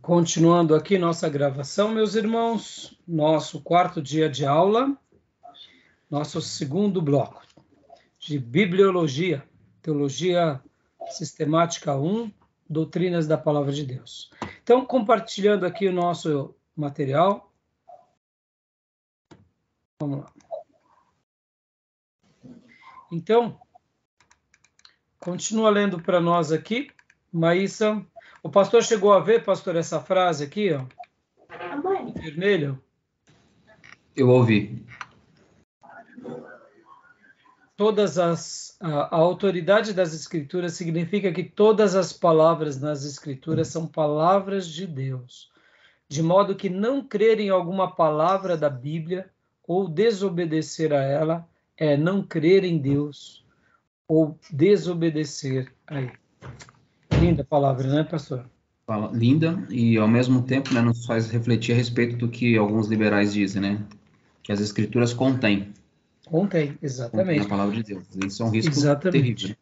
Continuando aqui nossa gravação, meus irmãos, nosso quarto dia de aula, nosso segundo bloco de Bibliologia, Teologia Sistemática 1, Doutrinas da Palavra de Deus. Então, compartilhando aqui o nosso material. Vamos lá. Então, continua lendo para nós aqui, Maísa. O pastor chegou a ver, pastor, essa frase aqui, ó, em vermelho? Eu ouvi. A autoridade das Escrituras significa que todas as palavras nas Escrituras são palavras de Deus, de modo que não crer em alguma palavra da Bíblia ou desobedecer a ela é não crer em Deus ou desobedecer a ele. Linda palavra, né, pastor? Linda, e ao mesmo tempo, né, nos faz refletir a respeito do que alguns liberais dizem, né? Que as Escrituras contêm. Contém, exatamente. Contém a palavra de Deus. Isso é um risco exatamente. terrível.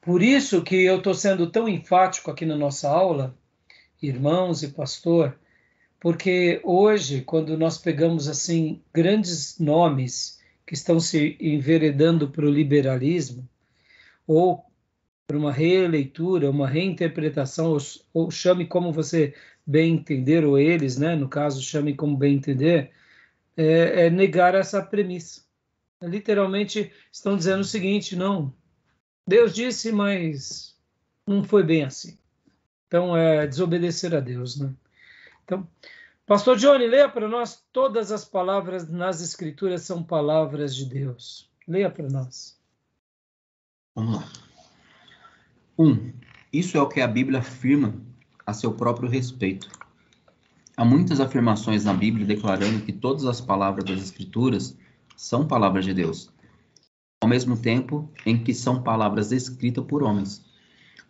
Por isso que eu estou sendo tão enfático aqui na nossa aula, irmãos e pastor, porque hoje, quando nós pegamos assim grandes nomes que estão se enveredando para o liberalismo, ou para uma releitura, uma reinterpretação, ou chame como você bem entender, ou eles, né, no caso, chame como bem entender, é negar essa premissa. Literalmente estão dizendo o seguinte: não, Deus disse, mas não foi bem assim. Então, é desobedecer a Deus, né? Então, pastor Johnny, leia para nós. Todas as palavras nas Escrituras são palavras de Deus. Leia para nós. Vamos lá. 1. Isso é o que a Bíblia afirma a seu próprio respeito. Há muitas afirmações na Bíblia declarando que todas as palavras das Escrituras são palavras de Deus, ao mesmo tempo em que são palavras escritas por homens.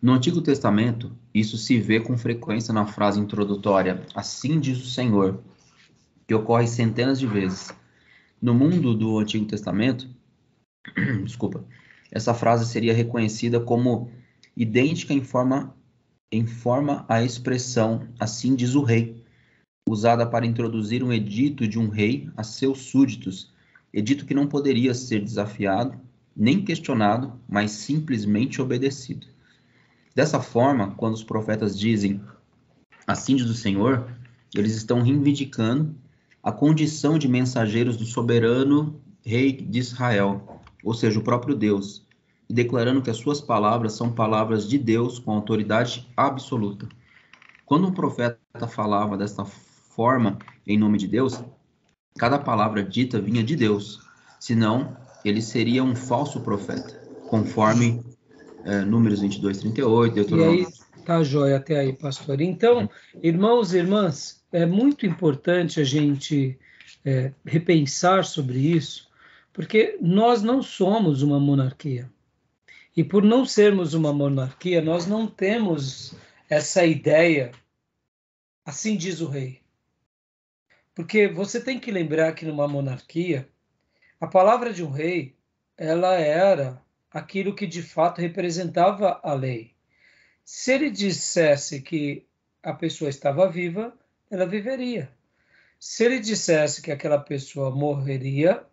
No Antigo Testamento, isso se vê com frequência na frase introdutória, assim diz o Senhor, que ocorre centenas de vezes. No mundo do Antigo Testamento, essa frase seria reconhecida como idêntica em forma à expressão, assim diz o rei, usada para introduzir um edito de um rei a seus súditos, edito que não poderia ser desafiado, nem questionado, mas simplesmente obedecido. Dessa forma, quando os profetas dizem assim diz o Senhor, eles estão reivindicando a condição de mensageiros do soberano rei de Israel, ou seja, o próprio Deus, e declarando que as suas palavras são palavras de Deus com autoridade absoluta. Quando um profeta falava desta forma em nome de Deus, cada palavra dita vinha de Deus, senão ele seria um falso profeta, conforme Números 22:38, Deuteronômio. E aí, tá jóia até aí, pastor. Então, irmãos e irmãs, é muito importante a gente repensar sobre isso, porque nós não somos uma monarquia. E por não sermos uma monarquia, nós não temos essa ideia, assim diz o rei. Porque você tem que lembrar que numa monarquia, a palavra de um rei, ela era aquilo que de fato representava a lei. Se ele dissesse que a pessoa estava viva, ela viveria. Se ele dissesse que aquela pessoa morreria,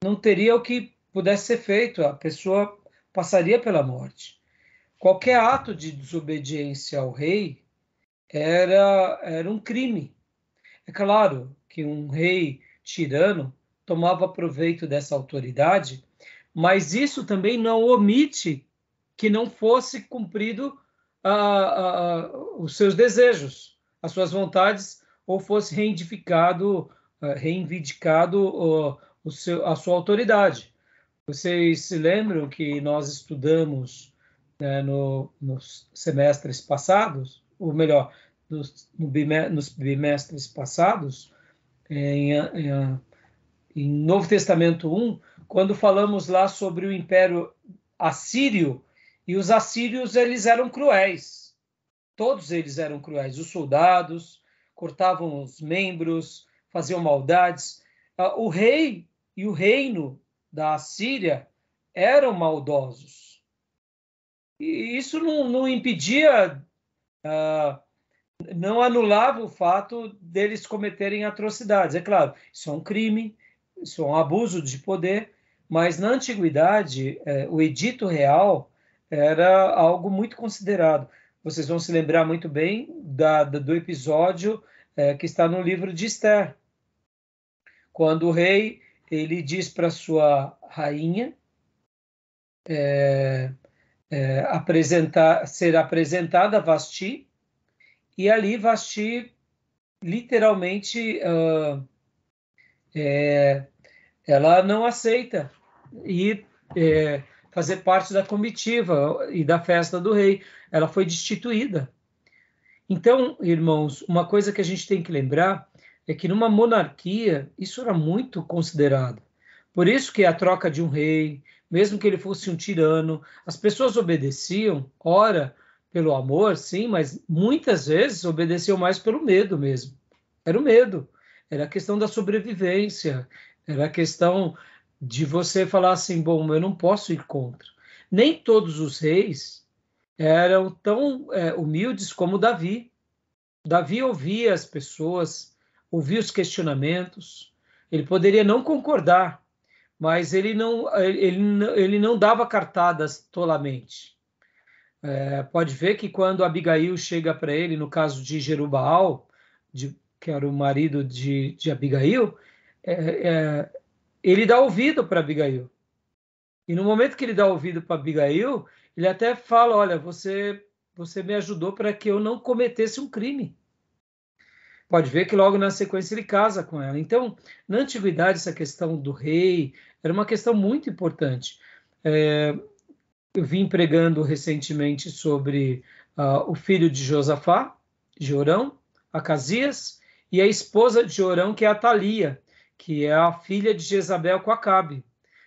não teria o que pudesse ser feito, a pessoa passaria pela morte. Qualquer ato de desobediência ao rei era um crime. É claro que um rei tirano tomava proveito dessa autoridade, mas isso também não omite que não fosse cumprido os seus desejos, as suas vontades, ou fosse reivindicado a sua autoridade. Vocês se lembram que nós estudamos, né, nos semestres passados, ou melhor, nos bimestres passados, em Novo Testamento 1, quando falamos lá sobre o Império Assírio, e os assírios eles eram cruéis. Todos eles eram cruéis. Os soldados cortavam os membros, faziam maldades. O rei e o reino da Assíria eram maldosos. E isso não impedia não anulava o fato deles cometerem atrocidades. É claro, isso é um crime, isso é um abuso de poder, mas na antiguidade, o edito real era algo muito considerado. Vocês vão se lembrar muito bem do episódio que está no livro de Esther, quando o rei ele diz para sua rainha ser apresentada a Vasti, e ali Vasti literalmente ela não aceita e fazer parte da comitiva e da festa do rei. Ela foi destituída. Então, irmãos, uma coisa que a gente tem que lembrar é que numa monarquia isso era muito considerado. Por isso que a troca de um rei, mesmo que ele fosse um tirano, as pessoas obedeciam, ora pelo amor, sim, mas muitas vezes obedeciam mais pelo medo mesmo. Era o medo, era a questão da sobrevivência, era a questão de você falar assim, bom, eu não posso ir contra. Nem todos os reis eram tão humildes como Davi. Davi ouvia as pessoas, ouvia os questionamentos, ele poderia não concordar, mas ele não dava cartadas tolamente. Pode ver que quando Abigail chega para ele, no caso de Jerubaal, que era o marido de Abigail, ele dá ouvido para Abigail. E no momento que ele dá ouvido para Abigail, ele até fala: olha, você me ajudou para que eu não cometesse um crime. Pode ver que logo na sequência ele casa com ela. Então, na antiguidade, essa questão do rei era uma questão muito importante. Eu vim pregando recentemente sobre o filho de Josafá, Jorão, Acasias, e a esposa de Jorão, que é a Atalia, que é a filha de Jezabel com Acabe.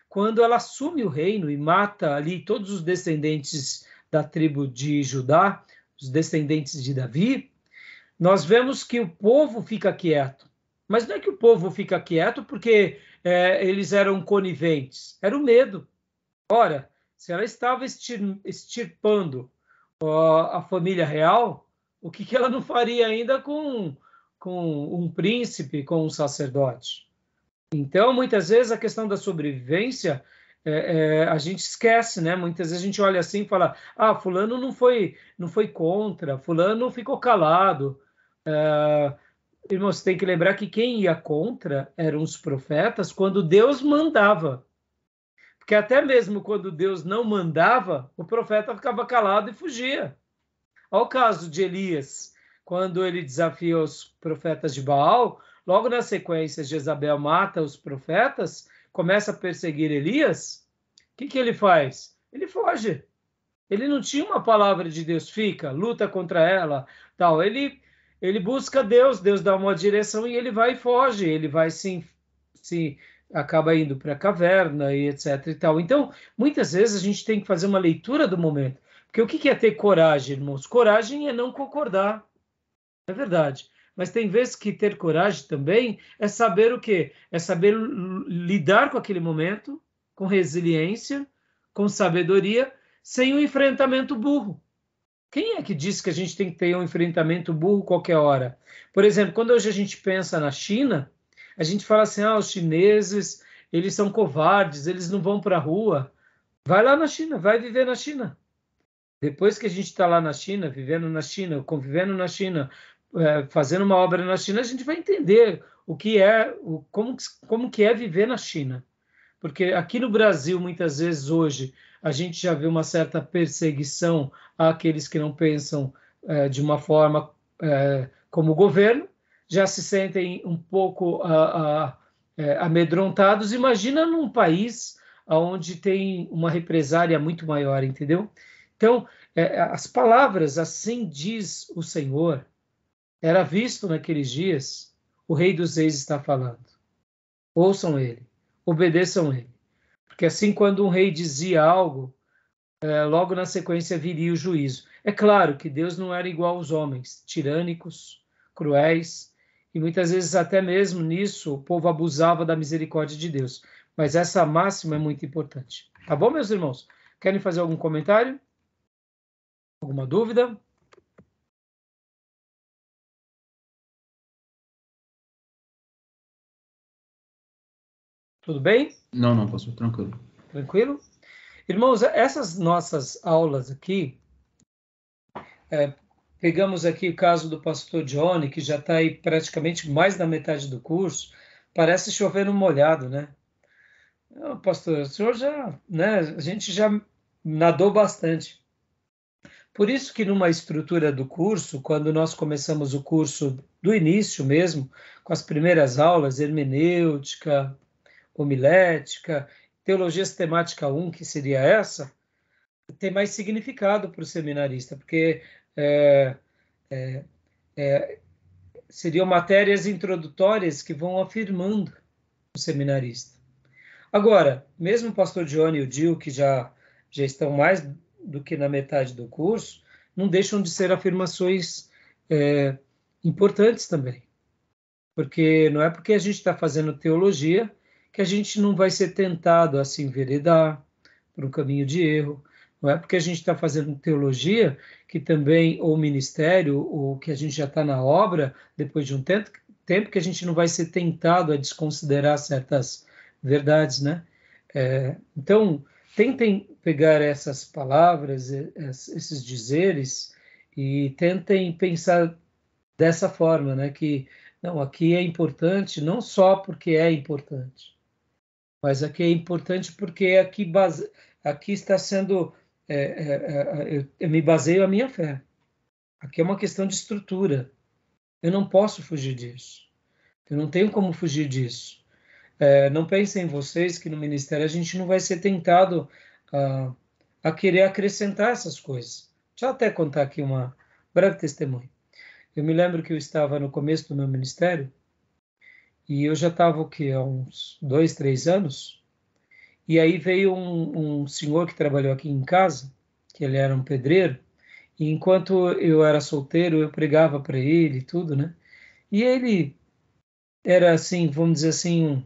Quando ela assume o reino e mata ali todos os descendentes da tribo de Judá, os descendentes de Davi, nós vemos que o povo fica quieto. Mas não é que o povo fica quieto porque eles eram coniventes, era o medo. Ora, se ela estava extirpando a família real, o que ela não faria ainda com um príncipe, com um sacerdote? Então, muitas vezes, a questão da sobrevivência, a gente esquece, né? Muitas vezes a gente olha assim e fala, fulano não foi contra, fulano ficou calado. Irmão, você tem que lembrar que quem ia contra eram os profetas quando Deus mandava. Porque até mesmo quando Deus não mandava, o profeta ficava calado e fugia. Olha o caso de Elias, quando ele desafia os profetas de Baal, logo na sequência Jezabel mata os profetas, começa a perseguir Elias, o que ele faz? Ele foge. Ele não tinha uma palavra de Deus, fica, luta contra ela, tal. Ele busca Deus, Deus dá uma direção e ele vai e foge, ele vai se acaba indo para a caverna e etc e tal. Então, muitas vezes a gente tem que fazer uma leitura do momento. Porque o que é ter coragem, irmãos? Coragem é não concordar, é verdade. Mas tem vezes que ter coragem também é saber o quê? É saber lidar com aquele momento, com resiliência, com sabedoria, sem um enfrentamento burro. Quem é que disse que a gente tem que ter um enfrentamento burro qualquer hora? Por exemplo, quando hoje a gente pensa na China, a gente fala assim, os chineses, eles são covardes, eles não vão para a rua. Vai lá na China, vai viver na China. Depois que a gente está lá na China, vivendo na China, convivendo na China, fazendo uma obra na China, a gente vai entender o que é, como que é viver na China. Porque aqui no Brasil, muitas vezes hoje, a gente já vê uma certa perseguição àqueles que não pensam de uma forma como o governo, já se sentem um pouco amedrontados. Imagina num país onde tem uma represária muito maior, entendeu? Então, as palavras, assim diz o Senhor, era visto naqueles dias, o Rei dos Reis está falando. Ouçam ele, obedeçam ele. Porque assim, quando um rei dizia algo, logo na sequência viria o juízo. É claro que Deus não era igual aos homens, tirânicos, cruéis, e muitas vezes até mesmo nisso o povo abusava da misericórdia de Deus. Mas essa máxima é muito importante. Tá bom, meus irmãos? Querem fazer algum comentário? Alguma dúvida? Tudo bem? Não, pastor, tranquilo. Tranquilo? Irmãos, essas nossas aulas aqui, pegamos aqui o caso do pastor Johnny, que já está aí praticamente mais da metade do curso, parece chover no molhado, né? Pastor, o senhor já, né, a gente já nadou bastante. Por isso que numa estrutura do curso, quando nós começamos o curso do início mesmo, com as primeiras aulas, hermenêutica, homilética, teologia sistemática 1, que seria essa, tem mais significado para o seminarista, porque seriam matérias introdutórias que vão afirmando o seminarista. Agora, mesmo o pastor Johnny e o Gil, que já estão mais do que na metade do curso, não deixam de ser afirmações importantes também. Porque não é porque a gente está fazendo teologia que a gente não vai ser tentado a se enveredar por um caminho de erro. Não é porque a gente está fazendo teologia que também, ou ministério, ou que a gente já está na obra, depois de um tempo que a gente não vai ser tentado a desconsiderar certas verdades, né? Então, tentem pegar essas palavras, esses dizeres, e tentem pensar dessa forma, né? Que não, aqui é importante não só porque é importante, mas aqui é importante porque aqui está sendo, eu me baseio a minha fé. Aqui é uma questão de estrutura. Eu não posso fugir disso. Eu não tenho como fugir disso. Não pensem vocês que no ministério a gente não vai ser tentado a querer acrescentar essas coisas. Deixa eu até contar aqui uma breve testemunho. Eu me lembro que eu estava no começo do meu ministério e eu já estava há uns 2, 3 anos, e aí veio um senhor que trabalhou aqui em casa, que ele era um pedreiro, e enquanto eu era solteiro, eu pregava para ele e tudo, né? E ele era assim, vamos dizer assim,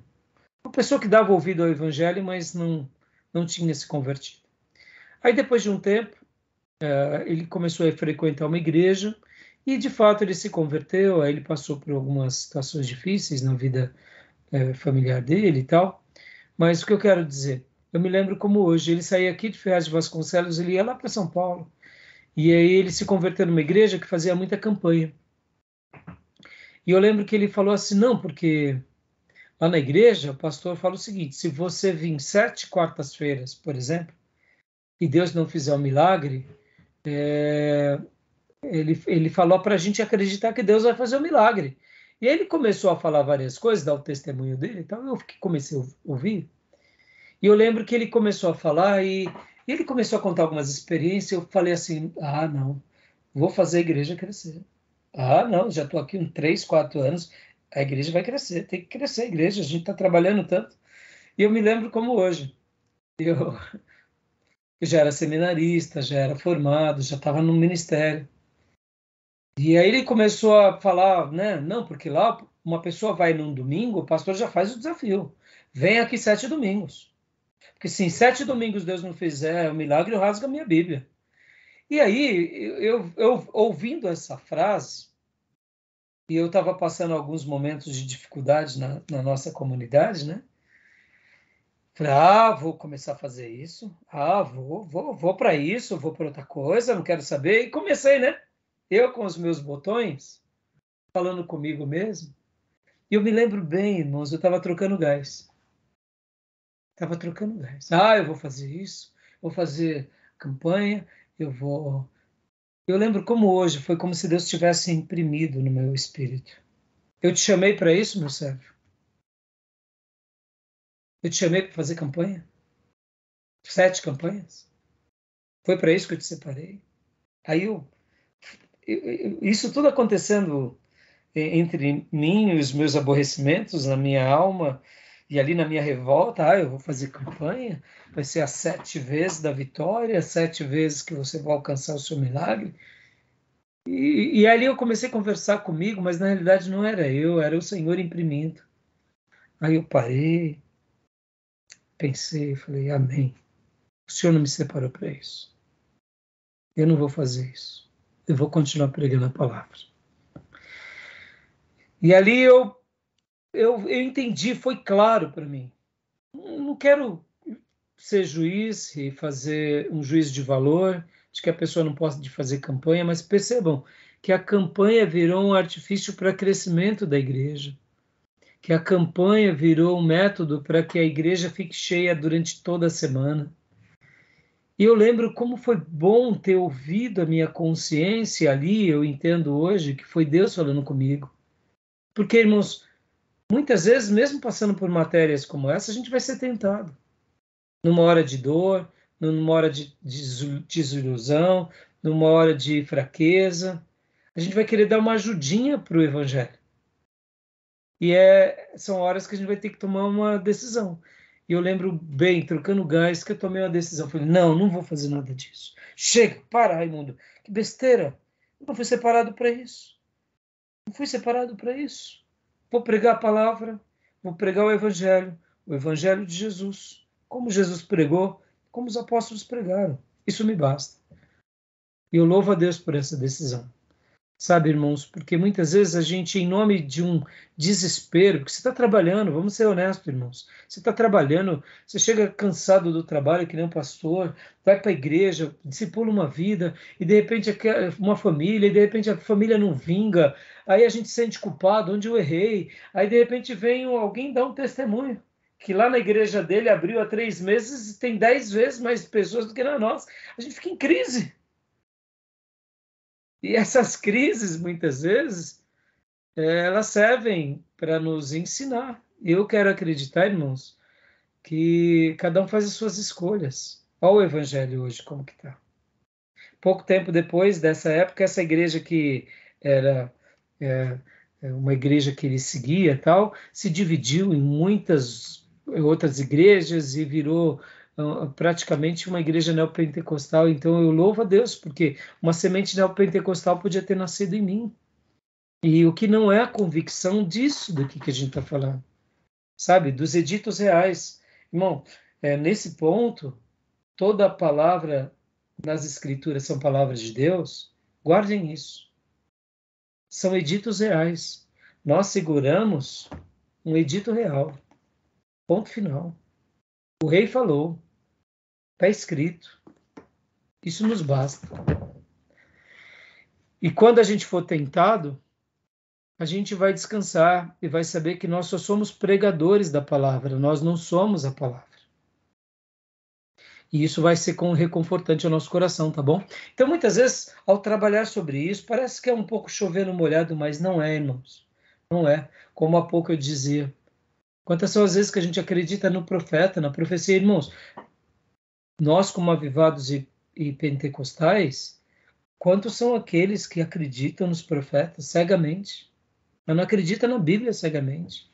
uma pessoa que dava ouvido ao evangelho, mas não tinha se convertido. Aí depois de um tempo, ele começou a frequentar uma igreja e de fato ele se converteu. Aí ele passou por algumas situações difíceis na vida familiar dele e tal. Mas o que eu quero dizer, eu me lembro como hoje, ele saía aqui de Ferraz de Vasconcelos, ele ia lá para São Paulo. E aí ele se converteu numa igreja que fazia muita campanha. E eu lembro que ele falou assim, não, porque lá na igreja o pastor fala o seguinte, se você vir 7 quartas-feiras, por exemplo, e Deus não fizer um milagre, ele falou para a gente acreditar que Deus vai fazer um milagre. E aí ele começou a falar várias coisas, dar o testemunho dele, então eu comecei a ouvir. E eu lembro que ele começou a falar e ele começou a contar algumas experiências. Eu falei assim: não, vou fazer a igreja crescer. Não, já estou aqui uns 3, 4 anos, a igreja vai crescer, tem que crescer a igreja, a gente está trabalhando tanto. E eu me lembro como hoje. Eu já era seminarista, já era formado, já estava no ministério. E aí ele começou a falar, né? Não, porque lá uma pessoa vai num domingo, o pastor já faz o desafio. Vem aqui 7 domingos. Porque se em 7 domingos Deus não fizer o milagre, eu rasgo a minha Bíblia. E aí, eu ouvindo essa frase, e eu estava passando alguns momentos de dificuldade na nossa comunidade, né? Falei, vou começar a fazer isso. Vou para isso, vou para outra coisa, não quero saber. E comecei, né? Eu com os meus botões, falando comigo mesmo. E eu me lembro bem, irmãos, eu estava trocando gás. Estava trocando gás. Eu vou fazer isso, vou fazer campanha, eu vou... Eu lembro como hoje, foi como se Deus tivesse imprimido no meu espírito. Eu te chamei para isso, meu servo? Eu te chamei para fazer campanha? 7 campanhas? Foi para isso que eu te separei? Aí isso tudo acontecendo entre mim e os meus aborrecimentos na minha alma, e ali na minha revolta, eu vou fazer campanha, vai ser as 7 vezes da vitória, 7 vezes que você vai alcançar o seu milagre. E ali eu comecei a conversar comigo, mas na realidade não era eu, era o Senhor imprimindo. Aí eu parei, pensei, falei, amém. O Senhor não me separou para isso. Eu não vou fazer isso. Eu vou continuar pregando a palavra. E ali eu entendi, foi claro para mim. Não quero ser juiz e fazer um juízo de valor, de que a pessoa não pode fazer campanha, mas percebam que a campanha virou um artifício para crescimento da igreja, que a campanha virou um método para que a igreja fique cheia durante toda a semana. E eu lembro como foi bom ter ouvido a minha consciência ali, eu entendo hoje que foi Deus falando comigo. Porque, irmãos, muitas vezes, mesmo passando por matérias como essa, a gente vai ser tentado. Numa hora de dor, numa hora de desilusão, numa hora de fraqueza. A gente vai querer dar uma ajudinha para o Evangelho. E são horas que a gente vai ter que tomar uma decisão. E eu lembro bem, trocando gás, que eu tomei uma decisão. Falei, não vou fazer nada disso. Chega, para, Raimundo. Que besteira. Eu não fui separado para isso. Não fui separado para isso. Vou pregar a palavra, vou pregar o Evangelho de Jesus. Como Jesus pregou, como os apóstolos pregaram. Isso me basta. E eu louvo a Deus por essa decisão. Sabe, irmãos, porque muitas vezes a gente, em nome de um desespero, porque você está trabalhando, vamos ser honestos, irmãos, você está trabalhando, você chega cansado do trabalho, que nem um pastor, vai para a igreja, discipula uma vida, e de repente uma família, e de repente a família não vinga, aí a gente se sente culpado, onde eu errei, aí de repente vem alguém dar um testemunho, que lá na igreja dele abriu há 3 meses e tem 10 vezes mais pessoas do que na nossa. A gente fica em crise. E essas crises, muitas vezes, elas servem para nos ensinar. Eu quero acreditar, irmãos, que cada um faz as suas escolhas. Olha o Evangelho hoje, como que está. Pouco tempo depois dessa época, essa igreja que era uma igreja que ele seguia, tal, se dividiu em muitas outras igrejas e virou praticamente uma igreja neopentecostal. Então eu louvo a Deus, porque uma semente neopentecostal podia ter nascido em mim. E o que não é a convicção disso daqui que a gente está falando, sabe? Dos editos reais. Irmão, nesse ponto, toda a palavra nas Escrituras são palavras de Deus, guardem isso. São editos reais. Nós seguramos um edito real. Ponto final. O rei falou, está escrito. Isso nos basta. E quando a gente for tentado, a gente vai descansar e vai saber que nós só somos pregadores da palavra, nós não somos a palavra. E isso vai ser reconfortante ao nosso coração, tá bom? Então, muitas vezes, ao trabalhar sobre isso, parece que é um pouco chover no molhado, mas não é, irmãos. Não é. Como há pouco eu dizia. Quantas são as vezes que a gente acredita no profeta, na profecia, irmãos? Nós, como avivados e pentecostais, quantos são aqueles que acreditam nos profetas cegamente, mas não acreditam na Bíblia cegamente?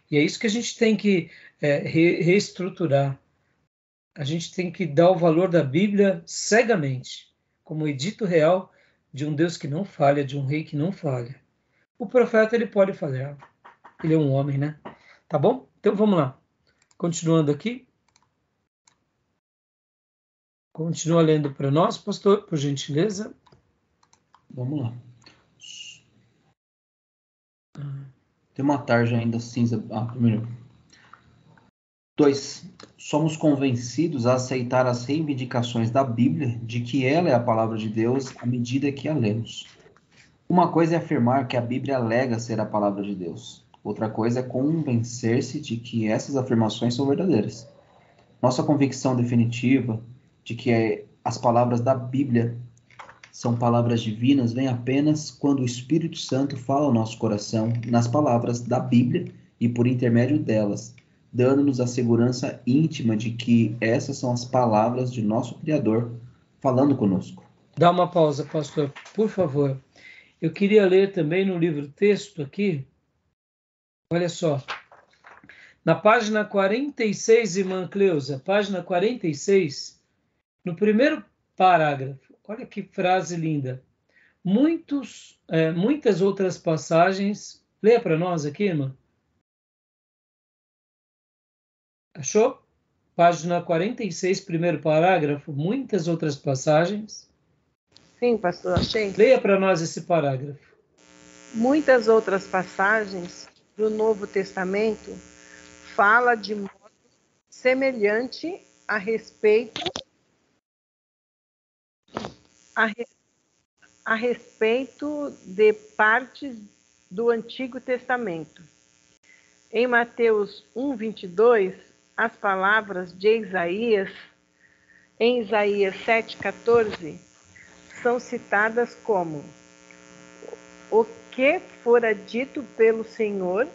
E é isso que a gente tem que reestruturar. A gente tem que dar o valor da Bíblia cegamente, como edito real de um Deus que não falha, de um rei que não falha. O profeta, ele pode falhar. Ele é um homem, né? Tá bom? Então vamos lá. Continuando aqui. Continua lendo para nós, pastor, por gentileza. Vamos lá. Tem uma tarja ainda cinza. Primeiro. 2. Somos convencidos a aceitar as reivindicações da Bíblia de que ela é a palavra de Deus à medida que a lemos. Uma coisa é afirmar que a Bíblia alega ser a palavra de Deus. Outra coisa é convencer-se de que essas afirmações são verdadeiras. Nossa convicção definitiva de que as palavras da Bíblia são palavras divinas vem apenas quando o Espírito Santo fala ao nosso coração nas palavras da Bíblia e por intermédio delas, dando-nos a segurança íntima de que essas são as palavras de nosso Criador falando conosco. Dá uma pausa, pastor, por favor. Eu queria ler também no livro texto aqui, olha só, na página 46, irmã Cleusa, página 46, no primeiro parágrafo, olha que frase linda. Muitas outras passagens, leia para nós aqui, irmã. Achou? Página 46, primeiro parágrafo, muitas outras passagens. Sim, pastor, achei. Leia para nós esse parágrafo. Muitas outras passagens do Novo Testamento fala de modo semelhante a respeito de partes do Antigo Testamento. Em Mateus 1:22, as palavras de Isaías, em Isaías 7:14, são citadas como o que fora dito pelo Senhor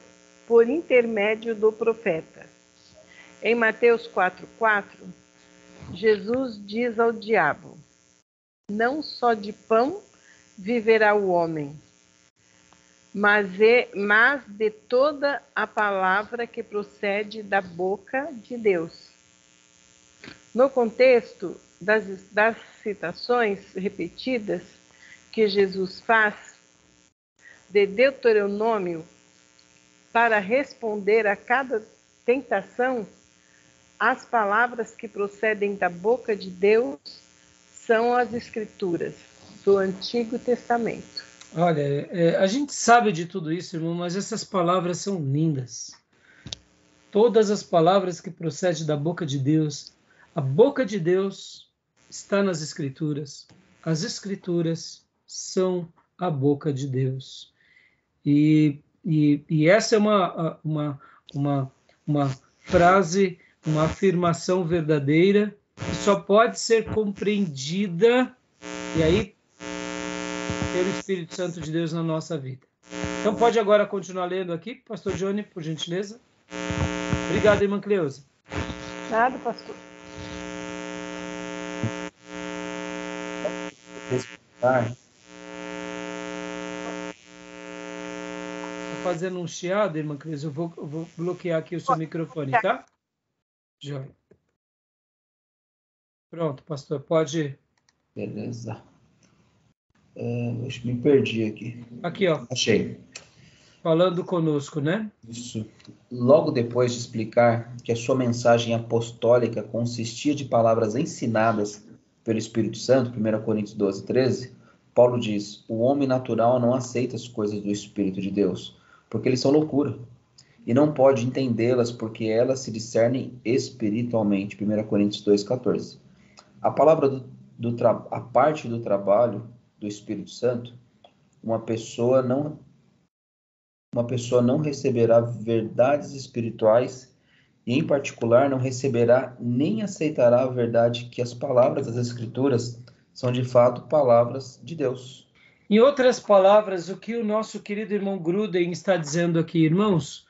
por intermédio do profeta. Em Mateus 4:4, Jesus diz ao diabo: não só de pão viverá o homem, mas de toda a palavra que procede da boca de Deus. No contexto das citações repetidas que Jesus faz de Deuteronômio para responder a cada tentação, as palavras que procedem da boca de Deus são as Escrituras do Antigo Testamento. Olha, a gente sabe de tudo isso, irmão, mas essas palavras são lindas. Todas as palavras que procedem da boca de Deus, a boca de Deus está nas Escrituras. As Escrituras são a boca de Deus. E essa é uma frase, uma afirmação verdadeira que só pode ser compreendida, e aí, pelo Espírito Santo de Deus na nossa vida. Então pode agora continuar lendo aqui, pastor Johnny, por gentileza. Obrigado, irmã Cleusa. Nada, pastor. Está fazendo um chiado, irmã Cleusa? Eu vou bloquear aqui o seu microfone, tá? Joia. Pronto, pastor, pode... Beleza. Me perdi aqui. Aqui, ó. Achei. Falando conosco, né? Isso. Logo depois de explicar que a sua mensagem apostólica consistia de palavras ensinadas pelo Espírito Santo, 1 Coríntios 12:13, Paulo diz: o homem natural não aceita as coisas do Espírito de Deus, porque eles são loucura, e não pode entendê-las porque elas se discernem espiritualmente, 1 Coríntios 2:14. A palavra a parte do trabalho do Espírito Santo, uma pessoa não receberá verdades espirituais e, em particular, não receberá nem aceitará a verdade que as palavras das Escrituras são, de fato, palavras de Deus. Em outras palavras, o que o nosso querido irmão Gruden está dizendo aqui, irmãos,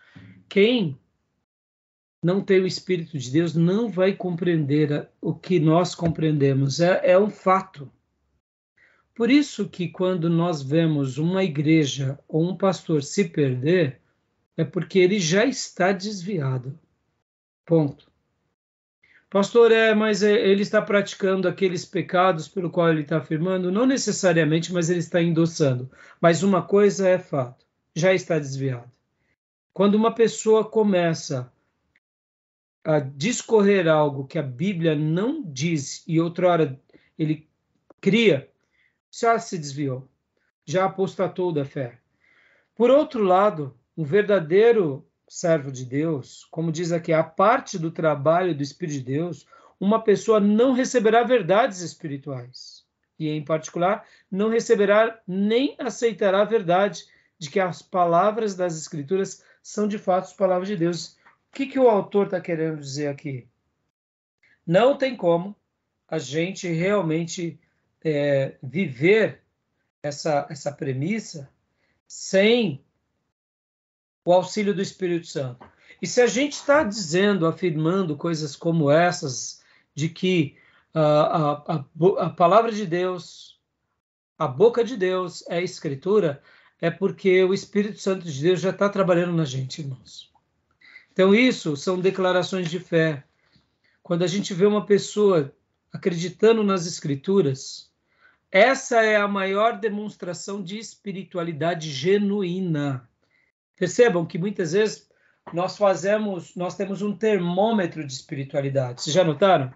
quem não tem o Espírito de Deus não vai compreender o que nós compreendemos. É um fato. Por isso que quando nós vemos uma igreja ou um pastor se perder, é porque ele já está desviado. Ponto. Pastor, mas ele está praticando aqueles pecados pelo qual ele está afirmando? Não necessariamente, mas ele está endossando. Mas uma coisa é fato, já está desviado. Quando uma pessoa começa a discorrer algo que a Bíblia não diz e outrora ele cria, já se desviou, já apostatou da fé. Por outro lado, um verdadeiro servo de Deus, como diz aqui, a parte do trabalho do Espírito de Deus, uma pessoa não receberá verdades espirituais. E, em particular, não receberá nem aceitará a verdade de que as palavras das Escrituras são, de fato, as palavras de Deus. O que o autor está querendo dizer aqui? Não tem como a gente realmente viver essa premissa sem o auxílio do Espírito Santo. E se a gente está dizendo, afirmando coisas como essas, de que a palavra de Deus, a boca de Deus é a Escritura, é porque o Espírito Santo de Deus já está trabalhando na gente, irmãos. Então isso são declarações de fé. Quando a gente vê uma pessoa acreditando nas Escrituras, essa é a maior demonstração de espiritualidade genuína. Percebam que muitas vezes nós temos um termômetro de espiritualidade. Vocês já notaram?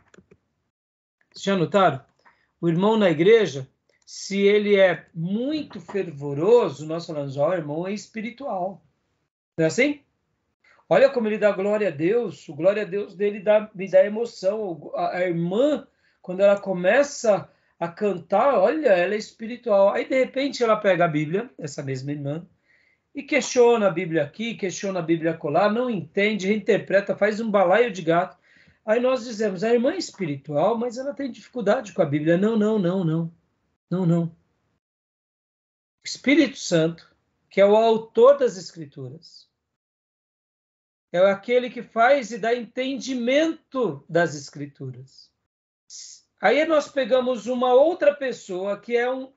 O irmão na igreja, se ele é muito fervoroso, nós falamos, o irmão é espiritual. Não é assim? Olha como ele dá glória a Deus. O glória a Deus dele me dá emoção. A irmã, quando ela começa a cantar, olha, ela é espiritual. Aí, de repente, ela pega a Bíblia, essa mesma irmã, e questiona a Bíblia aqui, questiona a Bíblia acolá, não entende, reinterpreta, faz um balaio de gato. Aí nós dizemos, a irmã é espiritual, mas ela tem dificuldade com a Bíblia. Não, não, não, não. Não, não. O Espírito Santo, que é o autor das Escrituras, é aquele que faz e dá entendimento das Escrituras. Aí nós pegamos uma outra pessoa que é um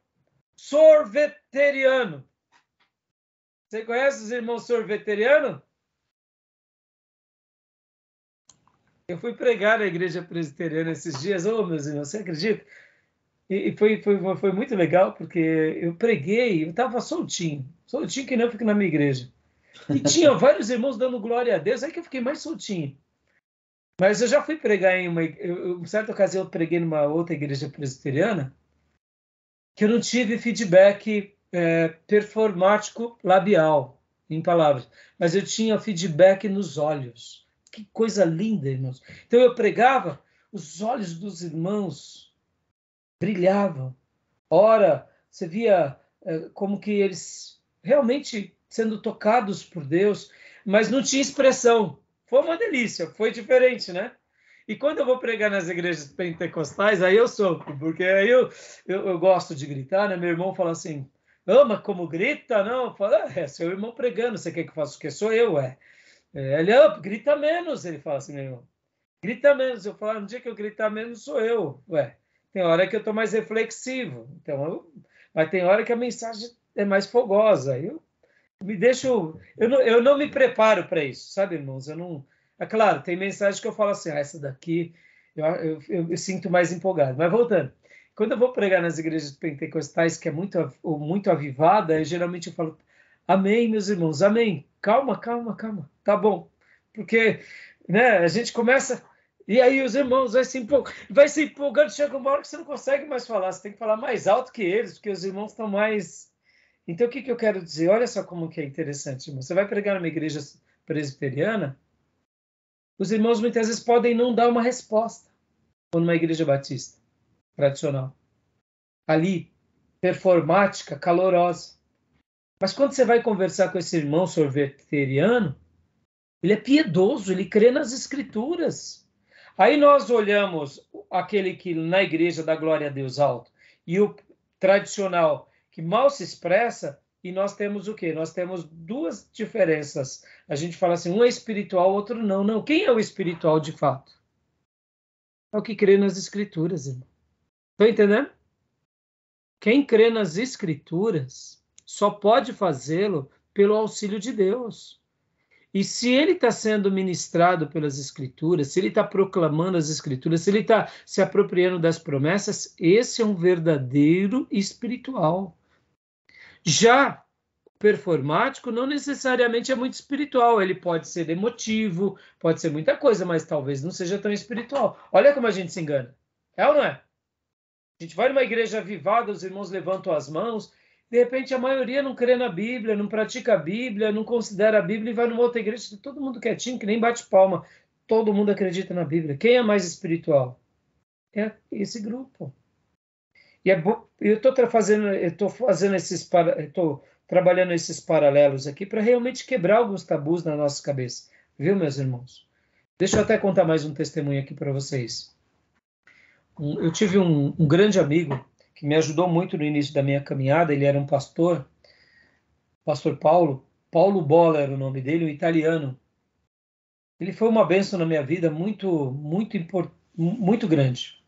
sorveteriano. Você conhece os irmãos sorveterianos? Eu fui pregar na igreja presbiteriana esses dias. Ô, meus irmãos, você acredita? E foi muito legal, porque eu preguei, eu estava soltinho que não, eu fico na minha igreja. E tinha vários irmãos dando glória a Deus, aí que eu fiquei mais soltinho. Mas eu já fui pregar em uma certa ocasião eu preguei numa outra igreja presbiteriana, que eu não tive feedback performático labial, em palavras, mas eu tinha feedback nos olhos. Que coisa linda, irmãos. Então eu pregava, os olhos dos irmãos brilhavam. Ora, você via como que eles realmente sendo tocados por Deus, mas não tinha expressão. Foi uma delícia, foi diferente, né? E quando eu vou pregar nas igrejas pentecostais, aí eu sofro, porque aí eu gosto de gritar, né? Meu irmão fala assim, ama como grita? Não, eu falo, é seu irmão pregando, você quer que eu faça o quê? Sou eu, Ele, grita menos, ele fala assim, meu irmão. Grita menos. Eu falo, no dia que eu gritar menos, sou eu. Tem hora que eu estou mais reflexivo, mas tem hora que a mensagem é mais fogosa. Eu não me preparo para isso, sabe, irmãos? É claro, tem mensagem que eu falo assim, essa daqui eu sinto mais empolgado. Mas voltando, quando eu vou pregar nas igrejas pentecostais, que é muito avivada, geralmente eu falo, amém, meus irmãos, amém. Calma, calma, calma, tá bom. Porque, né, a gente começa, e aí os irmãos vai se empolgando, chega uma hora que você não consegue mais falar, você tem que falar mais alto que eles, porque os irmãos estão mais... Então, o que eu quero dizer? Olha só como que é interessante, irmão. Você vai pregar numa igreja presbiteriana, os irmãos muitas vezes podem não dar uma resposta, ou numa igreja batista tradicional. Ali, performática, calorosa. Mas quando você vai conversar com esse irmão sorveteriano, ele é piedoso, ele crê nas Escrituras. Aí nós olhamos aquele que na igreja dá glória a Deus alto, e o tradicional que mal se expressa, e nós temos o quê? Nós temos duas diferenças. A gente fala assim, um é espiritual, o outro não. Não, quem é o espiritual de fato? É o que crê nas Escrituras, irmão. Estão entendendo? Quem crê nas Escrituras só pode fazê-lo pelo auxílio de Deus. E se ele está sendo ministrado pelas Escrituras, se ele está proclamando as Escrituras, se ele está se apropriando das promessas, esse é um verdadeiro espiritual. Já o performático não necessariamente é muito espiritual, ele pode ser emotivo, pode ser muita coisa, mas talvez não seja tão espiritual. Olha como a gente se engana. É ou não é? A gente vai numa igreja avivada, os irmãos levantam as mãos, de repente a maioria não crê na Bíblia, não pratica a Bíblia, não considera a Bíblia e vai numa outra igreja, todo mundo quietinho, que nem bate palma. Todo mundo acredita na Bíblia. Quem é mais espiritual? É esse grupo. E eu estou trabalhando esses paralelos aqui para realmente quebrar alguns tabus na nossa cabeça. Viu, meus irmãos? Deixa eu até contar mais um testemunho aqui para vocês. Eu tive um grande amigo que me ajudou muito no início da minha caminhada. Ele era um pastor Paulo Bola era o nome dele, um italiano. Ele foi uma bênção na minha vida muito grande.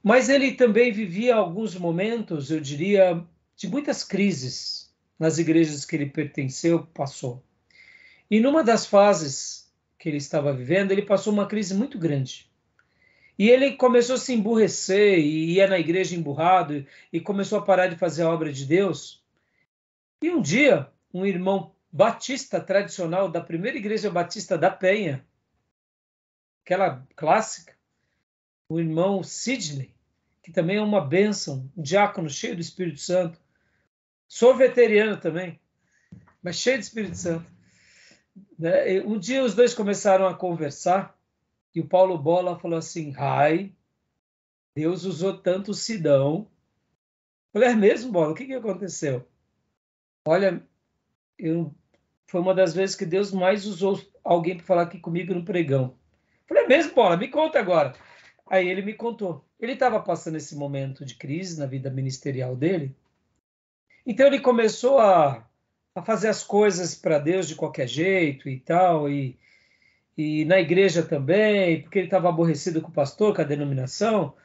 Mas ele também vivia alguns momentos, eu diria, de muitas crises nas igrejas que ele pertenceu, passou. E numa das fases que ele estava vivendo, ele passou uma crise muito grande. E ele começou a se emburrecer e ia na igreja emburrado e começou a parar de fazer a obra de Deus. E um dia, um irmão batista tradicional da primeira igreja batista da Penha, aquela clássica, o irmão Sidney, que também é uma bênção, um diácono cheio do Espírito Santo, sorveteriano também, mas cheio do Espírito Santo. né? Um dia os dois começaram a conversar e o Paulo Bola falou assim, Deus usou tanto o Sidão. Eu falei, é mesmo, Bola? O que aconteceu? Olha, foi uma das vezes que Deus mais usou alguém para falar aqui comigo no pregão. Eu falei, é mesmo, Bola? Me conta agora. Aí ele me contou. Ele estava passando esse momento de crise na vida ministerial dele. Então ele começou a fazer as coisas para Deus de qualquer jeito e tal, e na igreja também, porque ele estava aborrecido com o pastor, com a denominação.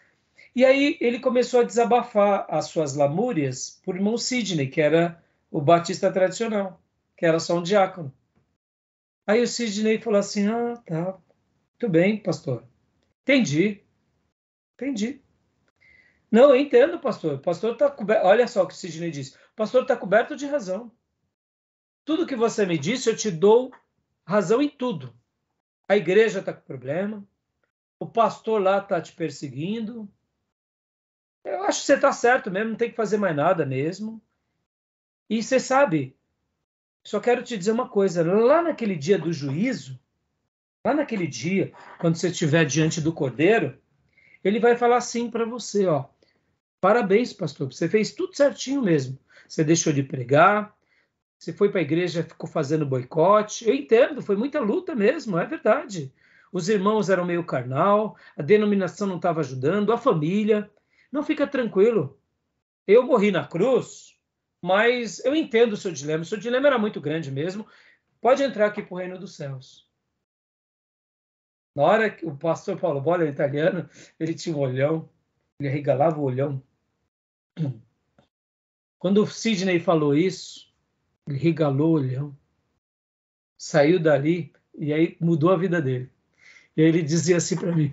E aí ele começou a desabafar as suas lamúrias por irmão Sidney, que era o batista tradicional, que era só um diácono. Aí o Sidney falou assim, tá, muito bem, pastor. Entendi. Não, eu entendo, pastor. O pastor está coberto. Olha só o que o Sidney disse. O pastor está coberto de razão. Tudo que você me disse, eu te dou razão em tudo. A igreja está com problema. O pastor lá está te perseguindo. Eu acho que você está certo mesmo, não tem que fazer mais nada mesmo. E você sabe, só quero te dizer uma coisa. Lá naquele dia do juízo, lá naquele dia, quando você estiver diante do Cordeiro, ele vai falar assim para você, ó. Parabéns, pastor, você fez tudo certinho mesmo. Você deixou de pregar, você foi para a igreja, ficou fazendo boicote. Eu entendo, foi muita luta mesmo, é verdade. Os irmãos eram meio carnal, a denominação não estava ajudando, a família. Não, fica tranquilo. Eu morri na cruz, mas eu entendo o seu dilema. O seu dilema era muito grande mesmo. Pode entrar aqui para o reino dos céus. Na hora que o pastor Paulo Bola, italiano, ele tinha um olhão, ele arregalava o olhão. Quando o Sidney falou isso, ele regalou o olhão, saiu dali e aí mudou a vida dele. E aí ele dizia assim para mim,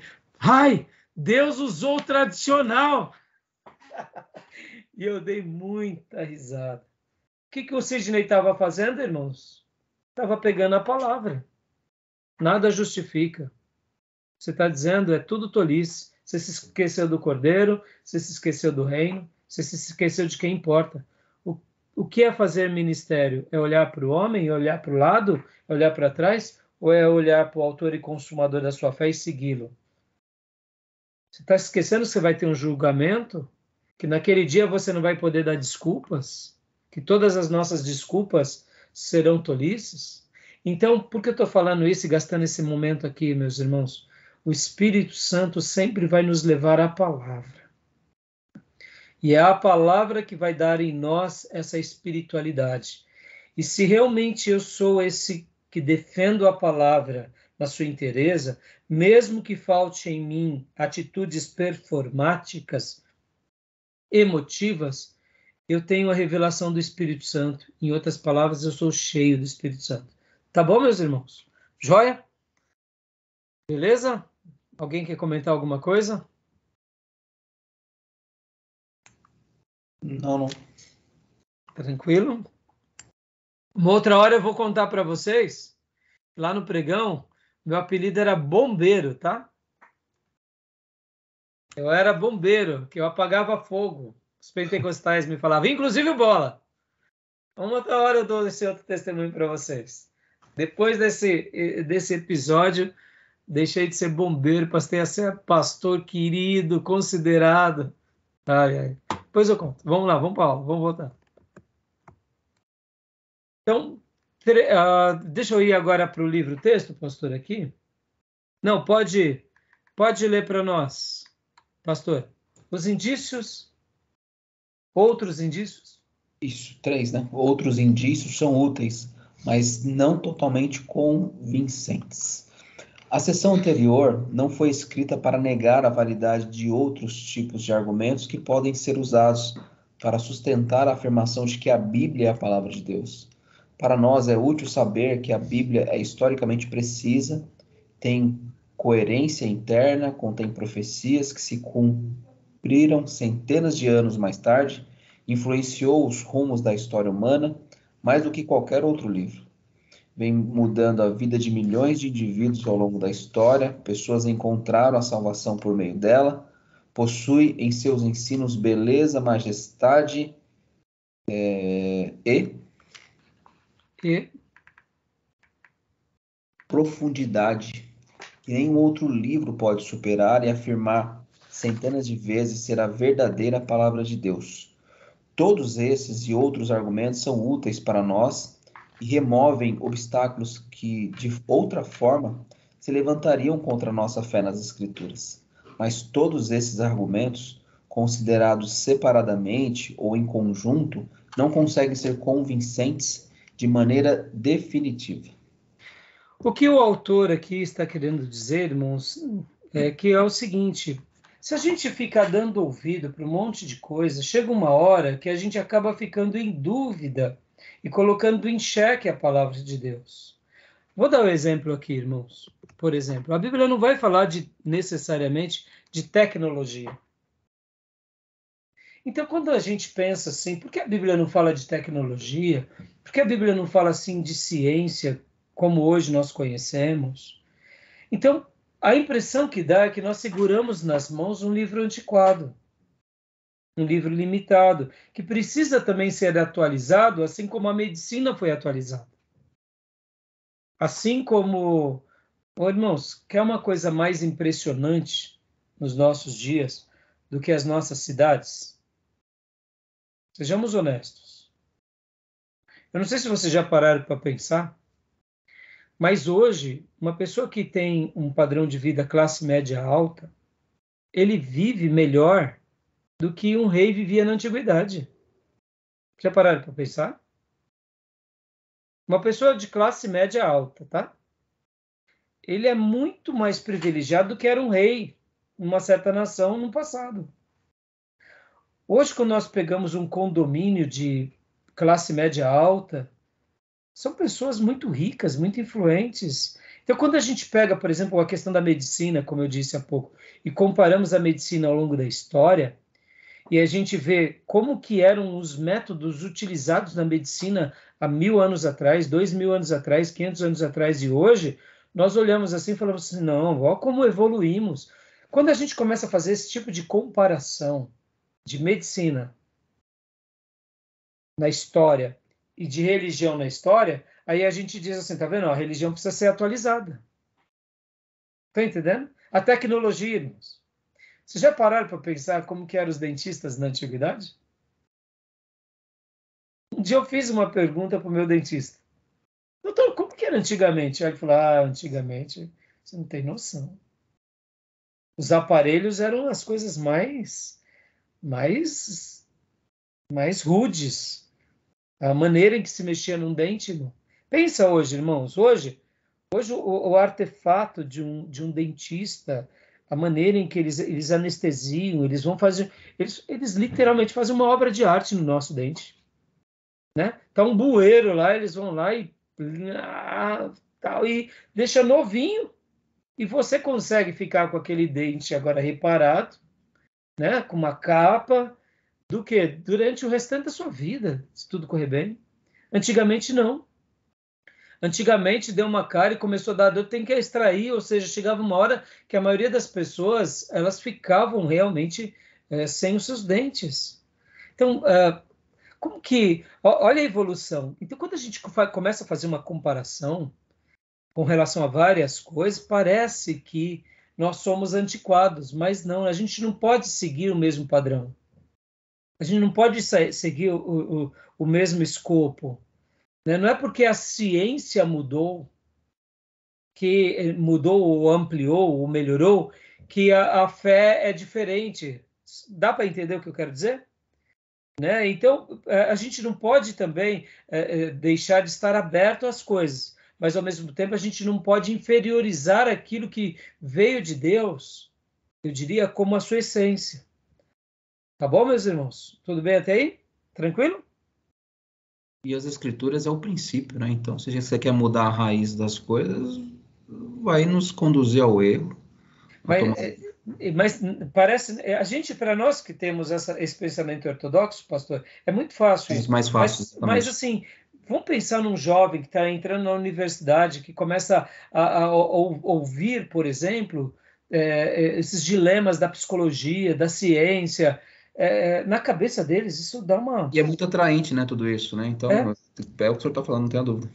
Deus usou o tradicional. E eu dei muita risada. O que o Sidney estava fazendo, irmãos? Estava pegando a palavra. Nada justifica. Você está dizendo, é tudo tolice. Você se esqueceu do Cordeiro, você se esqueceu do reino, você se esqueceu de quem importa. O que é fazer ministério? É olhar para o homem, é olhar para o lado, é olhar para trás, ou é olhar para o autor e consumador da sua fé e segui-lo? Você está esquecendo que você vai ter um julgamento, que naquele dia você não vai poder dar desculpas, que todas as nossas desculpas serão tolices? Então, por que eu estou falando isso e gastando esse momento aqui, meus irmãos? O Espírito Santo sempre vai nos levar à palavra. E é a palavra que vai dar em nós essa espiritualidade. E se realmente eu sou esse que defendo a palavra na sua inteireza, mesmo que falte em mim atitudes performáticas, emotivas, eu tenho a revelação do Espírito Santo. Em outras palavras, eu sou cheio do Espírito Santo. Tá bom, meus irmãos? Joia? Beleza? Alguém quer comentar alguma coisa? Não. Tranquilo? Uma outra hora eu vou contar para vocês, lá no pregão, meu apelido era Bombeiro, tá? Eu era bombeiro, que eu apagava fogo. Os pentecostais me falavam, inclusive o Bola. Uma outra hora eu dou esse outro testemunho para vocês. Depois desse episódio, deixei de ser bombeiro, passei a ser pastor querido, considerado. Depois eu conto. Vamos lá, vamos para aula, vamos voltar. Então, deixa eu ir agora para o livro texto, pastor, aqui. Não, pode ler para nós, pastor. Os indícios, outros indícios? Isso, 3, né? Outros indícios são úteis, mas não totalmente convincentes. A seção anterior não foi escrita para negar a validade de outros tipos de argumentos que podem ser usados para sustentar a afirmação de que a Bíblia é a palavra de Deus. Para nós é útil saber que a Bíblia é historicamente precisa, tem coerência interna, contém profecias que se cumpriram centenas de anos mais tarde, influenciou os rumos da história humana mais do que qualquer outro livro. Vem mudando a vida de milhões de indivíduos ao longo da história, pessoas encontraram a salvação por meio dela, possui em seus ensinos beleza, majestade e profundidade que nenhum outro livro pode superar e afirmar centenas de vezes ser a verdadeira palavra de Deus. Todos esses e outros argumentos são úteis para nós e removem obstáculos que, de outra forma, se levantariam contra a nossa fé nas Escrituras. Mas todos esses argumentos, considerados separadamente ou em conjunto, não conseguem ser convincentes de maneira definitiva. O que o autor aqui está querendo dizer, irmãos, é que é o seguinte: se a gente ficar dando ouvido para um monte de coisa, chega uma hora que a gente acaba ficando em dúvida e colocando em xeque a palavra de Deus. Vou dar um exemplo aqui, irmãos. Por exemplo, a Bíblia não vai falar necessariamente de tecnologia. Então, quando a gente pensa assim, por que a Bíblia não fala de tecnologia? Por que a Bíblia não fala assim de ciência, como hoje nós conhecemos? Então, a impressão que dá é que nós seguramos nas mãos um livro antiquado, um livro limitado, que precisa também ser atualizado, assim como a medicina foi atualizada. Assim como, irmãos, quer uma coisa mais impressionante nos nossos dias do que as nossas cidades? Sejamos honestos. Eu não sei se vocês já pararam para pensar, mas hoje, uma pessoa que tem um padrão de vida classe média alta, ele vive melhor do que um rei vivia na antiguidade. Já pararam para pensar? Uma pessoa de classe média alta, tá? Ele é muito mais privilegiado do que era um rei numa certa nação no passado. Hoje, quando nós pegamos um condomínio de classe média alta, são pessoas muito ricas, muito influentes. Então, quando a gente pega, por exemplo, a questão da medicina, como eu disse há pouco, e comparamos a medicina ao longo da história, e a gente vê como que eram os métodos utilizados na medicina há 1000 anos atrás, 2000 anos atrás, 500 anos atrás e hoje, nós olhamos assim e falamos assim, não, olha como evoluímos. Quando a gente começa a fazer esse tipo de comparação de medicina na história e de religião na história, aí a gente diz assim, tá vendo? A religião precisa ser atualizada. Tá entendendo? A tecnologia, irmãos. Vocês já pararam para pensar como que eram os dentistas na antiguidade? Um dia eu fiz uma pergunta para o meu dentista. Doutor, como que era antigamente? Aí ele falou, antigamente você não tem noção. Os aparelhos eram as coisas mais rudes. A maneira em que se mexia num dente. Irmão. Pensa hoje, irmãos. Hoje o artefato de um dentista, a maneira em que eles anestesiam, eles vão fazer, eles literalmente fazem uma obra de arte no nosso dente, né? Tá um bueiro lá, eles vão lá e tal e deixa novinho e você consegue ficar com aquele dente agora reparado, né? Com uma capa do que durante o restante da sua vida, se tudo correr bem. Antigamente não. Antigamente deu uma cara e começou a dar dor, tem que extrair, ou seja, chegava uma hora que a maioria das pessoas, elas ficavam realmente sem os seus dentes. Então, como que... Olha a evolução. Então, quando a gente começa a fazer uma comparação com relação a várias coisas, parece que nós somos antiquados, mas não, a gente não pode seguir o mesmo padrão. A gente não pode seguir o mesmo escopo. Não é porque a ciência mudou, que mudou ou ampliou ou melhorou, que a fé é diferente. Dá para entender o que eu quero dizer? Né? Então, a gente não pode também deixar de estar aberto às coisas, mas, ao mesmo tempo, a gente não pode inferiorizar aquilo que veio de Deus, eu diria, como a sua essência. Tá bom, meus irmãos? Tudo bem até aí? Tranquilo? E as escrituras é o princípio, né? Então, se a gente quer mudar a raiz das coisas, vai nos conduzir ao erro. Mas parece, a gente, para nós que temos esse pensamento ortodoxo, pastor, é muito fácil isso. Mais fácil. Mas assim, vamos pensar num jovem que está entrando na universidade, que começa a ouvir, por exemplo, esses dilemas da psicologia, da ciência. Na cabeça deles, isso dá uma... E é muito atraente, né, tudo isso, né? Então, é o que o senhor está falando, não tenha dúvida.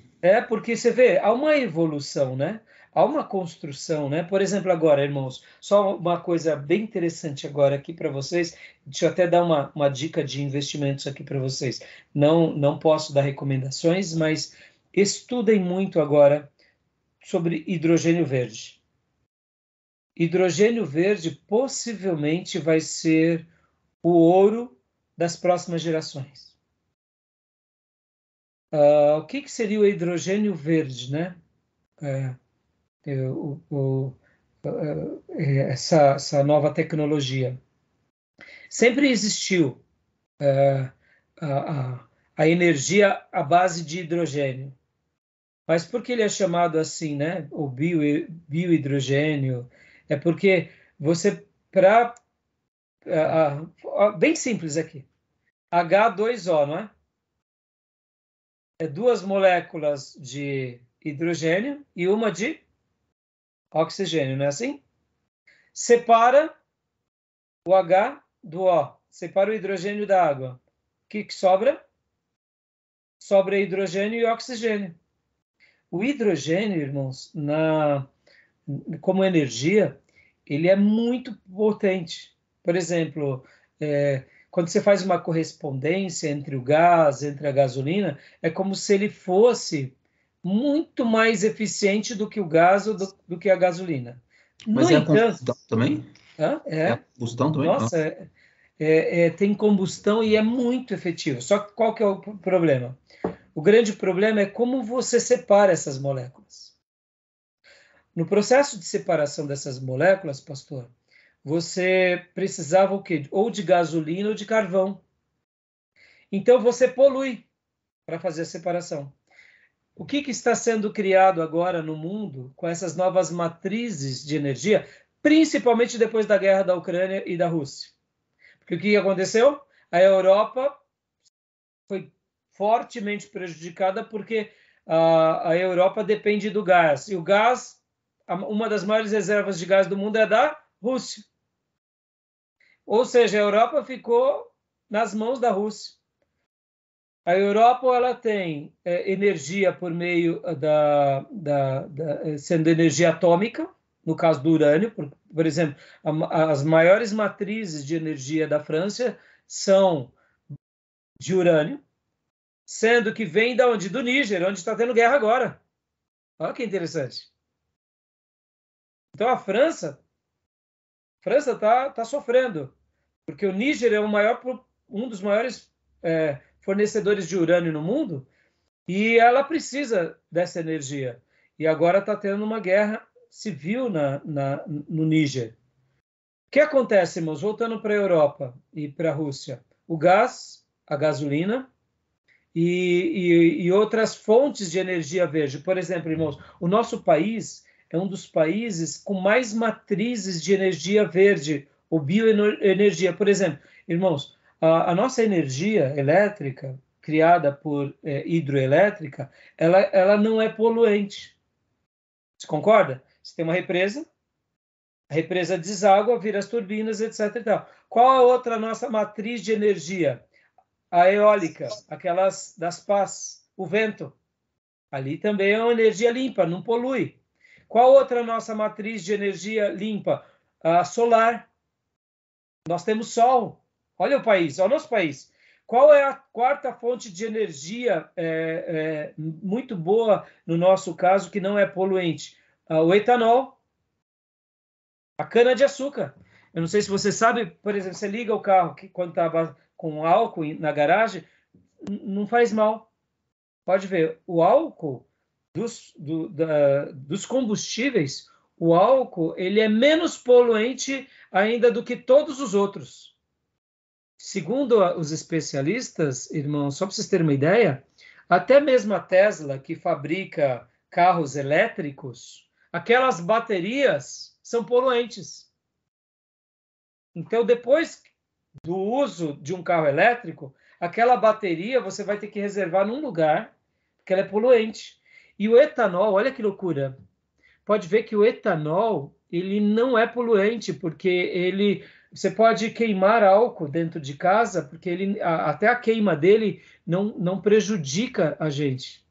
Porque você vê, há uma evolução, né? Há uma construção, né? Por exemplo, agora, irmãos, só uma coisa bem interessante agora aqui para vocês. Deixa eu até dar uma dica de investimentos aqui para vocês. Não posso dar recomendações, mas estudem muito agora sobre hidrogênio verde. Hidrogênio verde possivelmente vai ser o ouro das próximas gerações. O que seria o hidrogênio verde, né? Essa nova tecnologia. Sempre existiu a energia à base de hidrogênio. Mas por que ele é chamado assim, né? O biohidrogênio? É porque você, bem simples aqui, H2O, não é? É duas moléculas de hidrogênio e uma de oxigênio, não é assim? Separa o H do O, separa o hidrogênio da água. O que sobra? Sobra hidrogênio e oxigênio. O hidrogênio, irmãos, como energia, ele é muito potente. Por exemplo, quando você faz uma correspondência entre o gás, entre a gasolina, é como se ele fosse muito mais eficiente do que o gás ou do que a gasolina. Mas no a entanto, combustão também? É a combustão também? Nossa, tem combustão e é muito efetivo. Só que qual que é o problema? O grande problema é como você separa essas moléculas. No processo de separação dessas moléculas, pastor, você precisava o quê? Ou de gasolina ou de carvão. Então você polui para fazer a separação. O que está sendo criado agora no mundo com essas novas matrizes de energia, principalmente depois da guerra da Ucrânia e da Rússia? Porque o que aconteceu? A Europa foi fortemente prejudicada porque a Europa depende do gás. E o gás, uma das maiores reservas de gás do mundo é da Rússia. Ou seja, a Europa ficou nas mãos da Rússia. A Europa ela tem energia por meio sendo energia atômica, no caso do urânio, por exemplo, as maiores matrizes de energia da França são de urânio, sendo que vem da onde? Do Níger, onde está tendo guerra agora. Olha que interessante. Então a França está sofrendo, porque o Níger é um dos maiores fornecedores de urânio no mundo, e ela precisa dessa energia. E agora está tendo uma guerra civil no Níger. O que acontece, irmãos? Voltando para a Europa e para a Rússia. O gás, a gasolina e outras fontes de energia verde. Por exemplo, irmãos, o nosso país é um dos países com mais matrizes de energia verde, ou bioenergia. Por exemplo, irmãos, a nossa energia elétrica, criada por hidroelétrica, ela não é poluente. Você concorda? Você tem uma represa, a represa deságua, vira as turbinas, etc. E tal. Qual a outra nossa matriz de energia? A eólica, aquelas das pás, o vento. Ali também é uma energia limpa, não polui. Qual outra nossa matriz de energia limpa? A solar. Nós temos sol. Olha o país, olha o nosso país. Qual é a quarta fonte de energia muito boa, no nosso caso, que não é poluente? O etanol, a cana-de-açúcar. Eu não sei se você sabe, por exemplo, você liga o carro quando estava com álcool na garagem, não faz mal. Pode ver, o álcool dos combustíveis, o álcool ele é menos poluente ainda do que todos os outros. Segundo os especialistas, irmãos, só para vocês terem uma ideia, até mesmo a Tesla, que fabrica carros elétricos, aquelas baterias são poluentes. Então, depois do uso de um carro elétrico, aquela bateria você vai ter que reservar num lugar, porque ela é poluente. E o etanol, olha que loucura, pode ver que o etanol ele não é poluente, porque você pode queimar álcool dentro de casa, porque até a queima dele não prejudica a gente.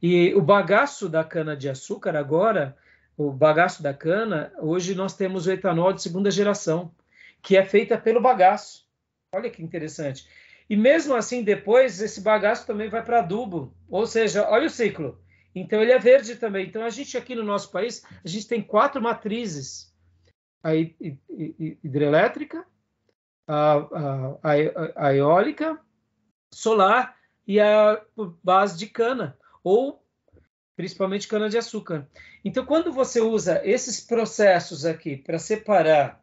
E o bagaço da cana-de-açúcar agora, o bagaço da cana, hoje nós temos o etanol de segunda geração, que é feita pelo bagaço. Olha que interessante. E mesmo assim, depois, esse bagaço também vai para adubo. Ou seja, olha o ciclo. Então, ele é verde também. Então, a gente aqui no nosso país, a gente tem 4 matrizes. A hidrelétrica, a eólica, solar e a base de cana, ou principalmente cana-de-açúcar. Então, quando você usa esses processos aqui para separar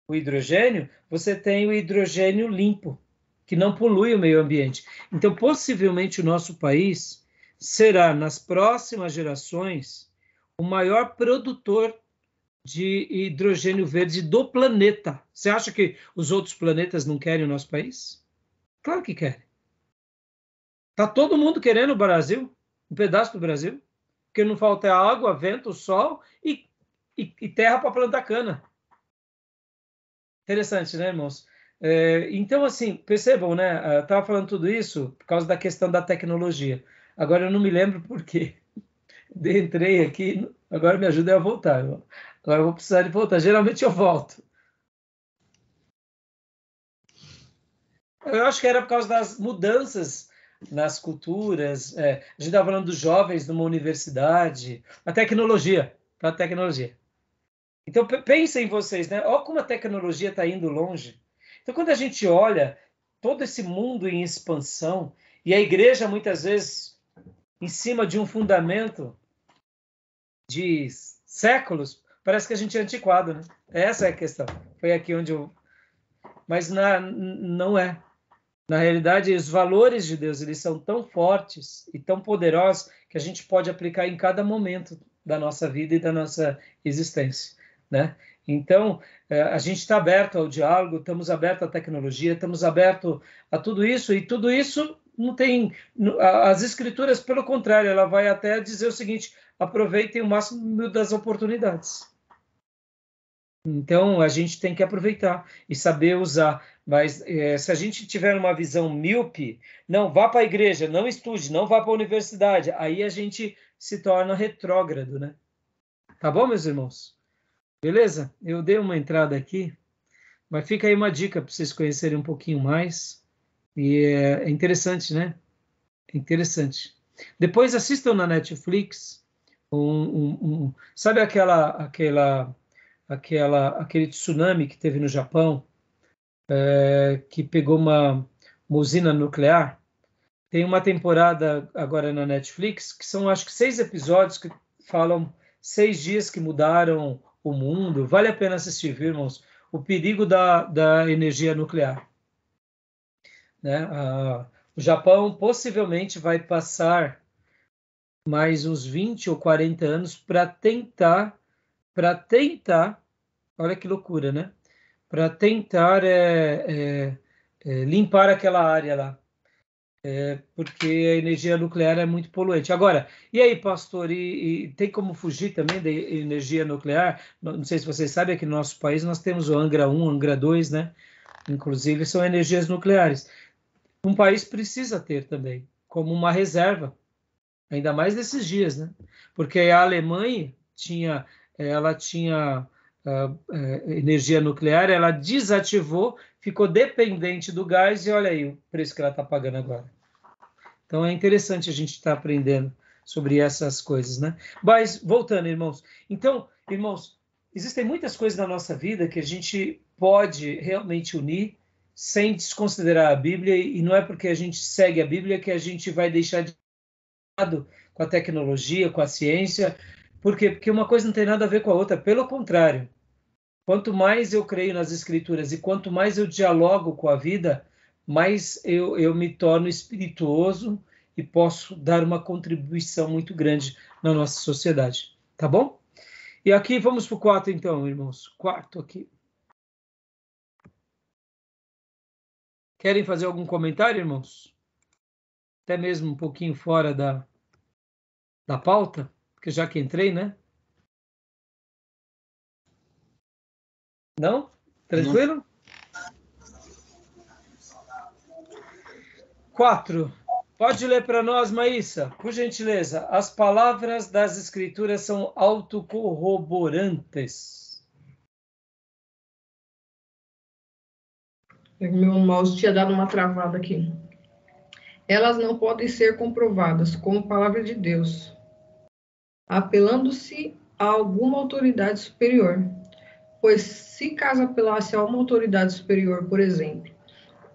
o hidrogênio, você tem o hidrogênio limpo, que não polui o meio ambiente. Então, possivelmente, o nosso país será, nas próximas gerações, o maior produtor de hidrogênio verde do planeta. Você acha que os outros planetas não querem o nosso país? Claro que querem. Está todo mundo querendo o Brasil, um pedaço do Brasil, porque não falta água, vento, sol e terra para plantar cana. Interessante, né, irmãos? Então, assim, percebam, né? Eu estava falando tudo isso por causa da questão da tecnologia. Agora eu não me lembro por quê. Entrei aqui, agora me ajuda a voltar. Agora eu vou precisar de voltar. Geralmente eu volto. Eu acho que era por causa das mudanças nas culturas. A gente estava falando dos jovens numa universidade, a tecnologia, para a tecnologia. Então, pensem vocês, né? Olha como a tecnologia está indo longe. Então, quando a gente olha todo esse mundo em expansão, e a igreja, muitas vezes, em cima de um fundamento de séculos, parece que a gente é antiquado, né? Essa é a questão. Foi aqui onde eu... Mas não é. Na realidade, os valores de Deus, eles são tão fortes e tão poderosos que a gente pode aplicar em cada momento da nossa vida e da nossa existência, né? Então, a gente está aberto ao diálogo, estamos abertos à tecnologia, estamos abertos a tudo isso, e tudo isso não tem... As escrituras, pelo contrário, ela vai até dizer o seguinte: aproveitem o máximo das oportunidades. Então, a gente tem que aproveitar e saber usar. Mas se a gente tiver uma visão míope, não vá para a igreja, não estude, não vá para a universidade, aí a gente se torna retrógrado, né? Tá bom, meus irmãos? Beleza? Eu dei uma entrada aqui, mas fica aí uma dica para vocês conhecerem um pouquinho mais. E é interessante, né? É interessante. Depois assistam na Netflix sabe aquele tsunami que teve no Japão, que pegou uma usina nuclear? Tem uma temporada agora na Netflix que são, acho que, 6 episódios que falam 6 dias que mudaram o mundo. Vale a pena assistir, viu, irmãos? O perigo da energia nuclear, né? O Japão possivelmente vai passar mais uns 20 ou 40 anos para tentar, olha que loucura, né? Para tentar limpar aquela área lá, porque a energia nuclear é muito poluente. Agora, e aí, pastor, e tem como fugir também da energia nuclear? Não sei se vocês sabem, aqui no nosso país nós temos o Angra 1, Angra 2, né? Inclusive são energias nucleares. Um país precisa ter também, como uma reserva, ainda mais nesses dias, né? Porque a Alemanha ela tinha energia nuclear, ela desativou, ficou dependente do gás e olha aí o preço que ela está pagando agora. Então é interessante a gente estar aprendendo sobre essas coisas, né? Mas voltando, irmãos. Então, irmãos, existem muitas coisas na nossa vida que a gente pode realmente unir sem desconsiderar a Bíblia, e não é porque a gente segue a Bíblia que a gente vai deixar de lado com a tecnologia, com a ciência. Por quê? Porque uma coisa não tem nada a ver com a outra. Pelo contrário, quanto mais eu creio nas Escrituras e quanto mais eu dialogo com a vida, mais eu me torno espirituoso e posso dar uma contribuição muito grande na nossa sociedade. Tá bom? E aqui vamos para o 4, então, irmãos. 4 aqui. Querem fazer algum comentário, irmãos? Até mesmo um pouquinho fora da pauta, porque já que entrei, né? Não? Tranquilo? Não. 4. Pode ler para nós, Maísa, por gentileza. As palavras das Escrituras são autocorroborantes. Meu mouse tinha dado uma travada aqui. Elas não podem ser comprovadas como palavra de Deus, apelando-se a alguma autoridade superior. Pois se caso apelasse a uma autoridade superior, por exemplo,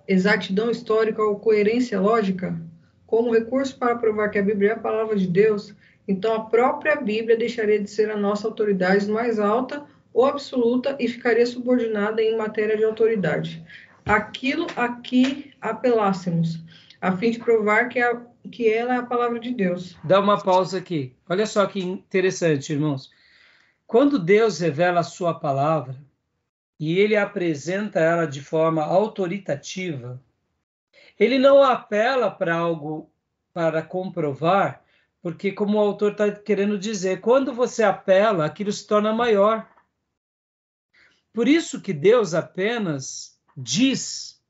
exatidão histórica ou coerência lógica, como recurso para provar que a Bíblia é a palavra de Deus, então a própria Bíblia deixaria de ser a nossa autoridade mais alta ou absoluta e ficaria subordinada em matéria de autoridade. Aquilo a que apelássemos, a fim de provar que ela é a palavra de Deus. Dá uma pausa aqui. Olha só que interessante, irmãos. Quando Deus revela a sua palavra e ele apresenta ela de forma autoritativa, ele não apela para algo para comprovar, porque como o autor está querendo dizer, quando você apela, aquilo se torna maior. Por isso que Deus apenas diz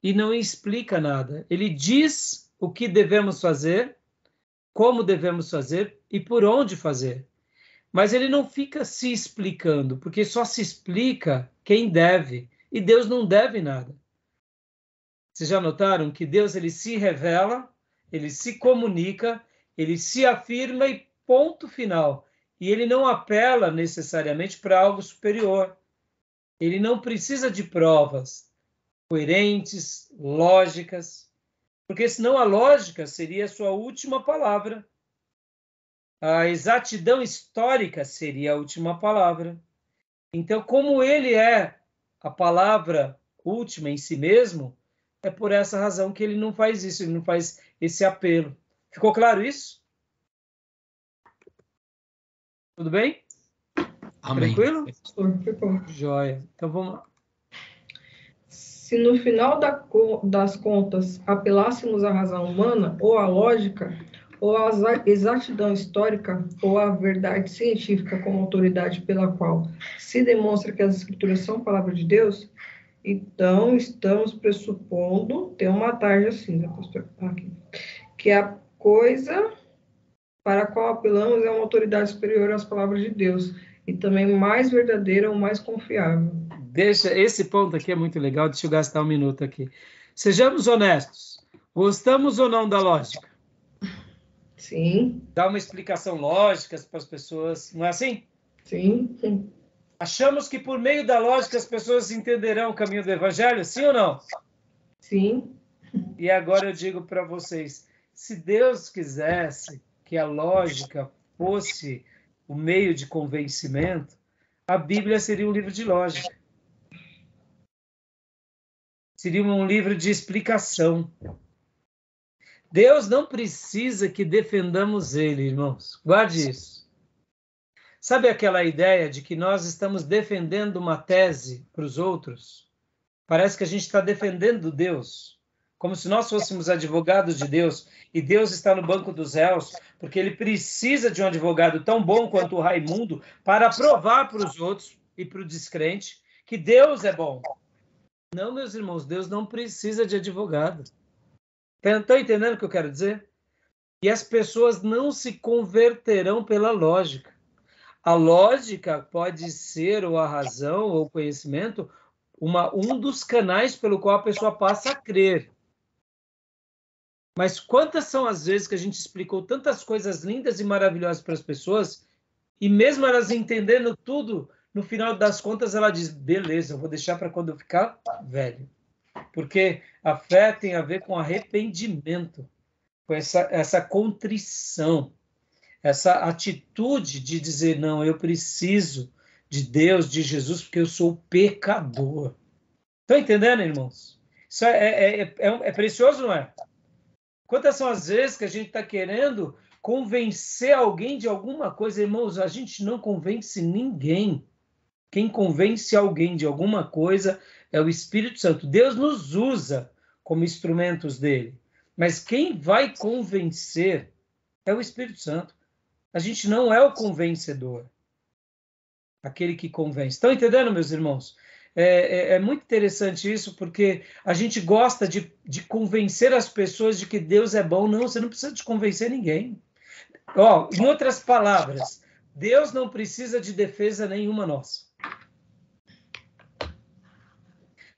e não explica nada. Ele diz o que devemos fazer, como devemos fazer e por onde fazer. Mas ele não fica se explicando, porque só se explica quem deve, e Deus não deve nada. Vocês já notaram que Deus ele se revela, ele se comunica, ele se afirma e ponto final. E ele não apela necessariamente para algo superior. Ele não precisa de provas coerentes, lógicas, porque senão a lógica seria a sua última palavra. A exatidão histórica seria a última palavra. Então, como ele é a palavra última em si mesmo, é por essa razão que ele não faz isso, ele não faz esse apelo. Ficou claro isso? Tudo bem? Amém. Tranquilo? Ficou. Joia. Então vamos lá. Se no final das contas apelássemos à razão humana, ou à lógica, ou à exatidão histórica, ou à verdade científica como autoridade pela qual se demonstra que as Escrituras são palavra de Deus, então estamos pressupondo, tem uma tarja assim, né, pastor? Aqui, que a coisa para a qual apelamos é uma autoridade superior às palavras de Deus, e também mais verdadeira ou mais confiável. Esse ponto aqui é muito legal, deixa eu gastar um minuto aqui. Sejamos honestos. Gostamos ou não da lógica? Sim. Dá uma explicação lógica para as pessoas, não é assim? Sim, sim. Achamos que por meio da lógica as pessoas entenderão o caminho do evangelho, sim ou não? Sim. E agora eu digo para vocês, se Deus quisesse que a lógica fosse o meio de convencimento, a Bíblia seria um livro de lógica. Seria um livro de explicação. Deus não precisa que defendamos ele, irmãos. Guarde isso. Sabe aquela ideia de que nós estamos defendendo uma tese para os outros? Parece que a gente está defendendo Deus, como se nós fôssemos advogados de Deus, e Deus está no banco dos réus, porque ele precisa de um advogado tão bom quanto o Raimundo para provar para os outros e para o descrente que Deus é bom. Não, meus irmãos, Deus não precisa de advogado. Estão entendendo o que eu quero dizer? E as pessoas não se converterão pela lógica. A lógica pode ser, ou a razão, ou o conhecimento, um dos canais pelo qual a pessoa passa a crer. Mas quantas são as vezes que a gente explicou tantas coisas lindas e maravilhosas para as pessoas, e mesmo elas entendendo tudo, no final das contas ela diz, beleza, eu vou deixar para quando eu ficar velho. Porque a fé tem a ver com arrependimento, com essa contrição, essa atitude de dizer, não, eu preciso de Deus, de Jesus, porque eu sou pecador. Estão entendendo, irmãos? Isso é precioso, não é? Quantas são as vezes que a gente está querendo convencer alguém de alguma coisa? Irmãos, a gente não convence ninguém. Quem convence alguém de alguma coisa é o Espírito Santo. Deus nos usa como instrumentos dele. Mas quem vai convencer é o Espírito Santo. A gente não é o convencedor. Aquele que convence. Estão entendendo, meus irmãos? É muito interessante isso, porque a gente gosta de convencer as pessoas de que Deus é bom. Não, você não precisa de convencer ninguém. Em outras palavras, Deus não precisa de defesa nenhuma nossa.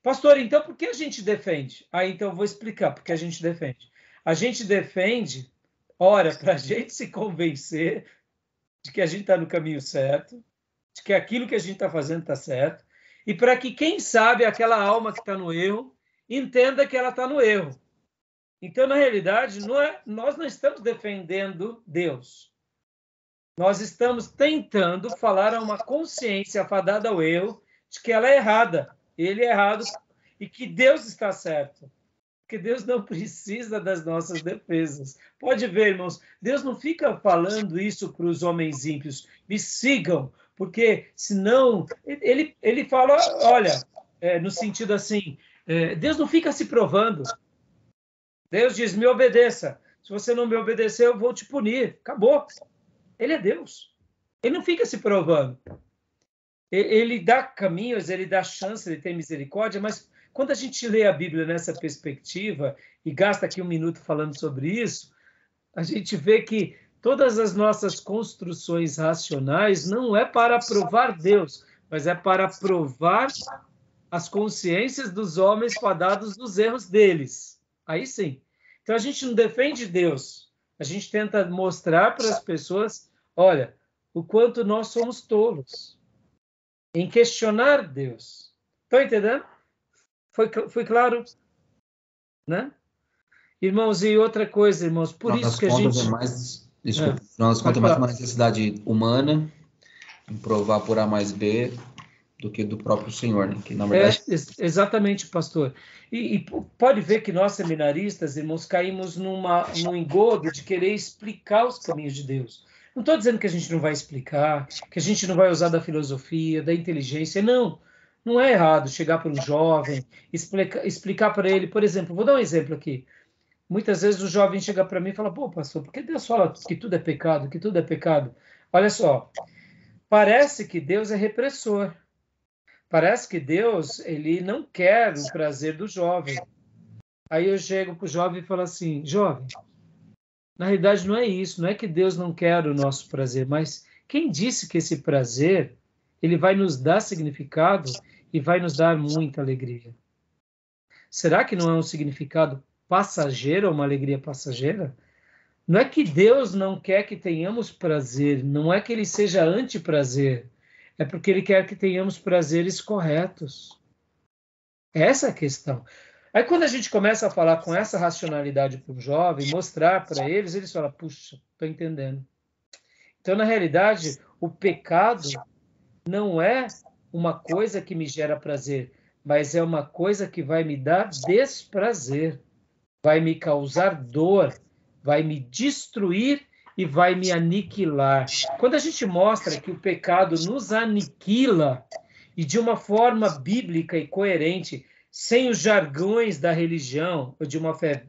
Pastor, então por que a gente defende? Então eu vou explicar por que a gente defende. A gente defende, ora, para a gente se convencer de que a gente está no caminho certo, de que aquilo que a gente está fazendo está certo, e para que, quem sabe, aquela alma que está no erro, entenda que ela está no erro. Então, na realidade, nós não estamos defendendo Deus. Nós estamos tentando falar a uma consciência afadada ao erro de que ela é errada, ele é errado, e que Deus está certo. Porque Deus não precisa das nossas defesas. Pode ver, irmãos, Deus não fica falando isso para os homens ímpios. Me sigam, porque senão... Ele fala, olha, no sentido assim, Deus não fica se provando. Deus diz, me obedeça. Se você não me obedecer, eu vou te punir. Acabou. Ele é Deus. Ele não fica se provando. Ele dá caminhos, ele dá chance, ele tem misericórdia, mas quando a gente lê a Bíblia nessa perspectiva e gasta aqui um minuto falando sobre isso, a gente vê que todas as nossas construções racionais não é para provar Deus, mas é para provar as consciências dos homens fadados dos erros deles. Aí sim. Então a gente não defende Deus, a gente tenta mostrar para as pessoas, olha, o quanto nós somos tolos em questionar Deus. Estão entendendo? Foi claro? Né? Irmãos, e outra coisa, irmãos, por isso que a gente... Nós contas mais uma necessidade humana, em provar por A mais B, do que do próprio Senhor, né? Que, na verdade... exatamente, pastor. E pode ver que nós, seminaristas, irmãos, caímos num engodo de querer explicar os caminhos de Deus. Não estou dizendo que a gente não vai explicar, que a gente não vai usar da filosofia, da inteligência, não. Não é errado chegar para um jovem, explicar para ele, por exemplo, vou dar um exemplo aqui. Muitas vezes o jovem chega para mim e fala, pô, pastor, por que Deus fala que tudo é pecado, que tudo é pecado? Olha só, parece que Deus é repressor. Parece que Deus, ele não quer o prazer do jovem. Aí eu chego para o jovem e falo assim, jovem, na realidade não é isso, não é que Deus não quer o nosso prazer, mas quem disse que esse prazer, ele vai nos dar significado e vai nos dar muita alegria? Será que não é um significado passageiro, uma alegria passageira? Não é que Deus não quer que tenhamos prazer, não é que ele seja anti-prazer, é porque ele quer que tenhamos prazeres corretos. Essa é a questão. Aí quando a gente começa a falar com essa racionalidade para o jovem, mostrar para eles falam, puxa, estou entendendo. Então, na realidade, o pecado não é uma coisa que me gera prazer, mas é uma coisa que vai me dar desprazer, vai me causar dor, vai me destruir e vai me aniquilar. Quando a gente mostra que o pecado nos aniquila, e de uma forma bíblica e coerente, sem os jargões da religião, ou de uma fé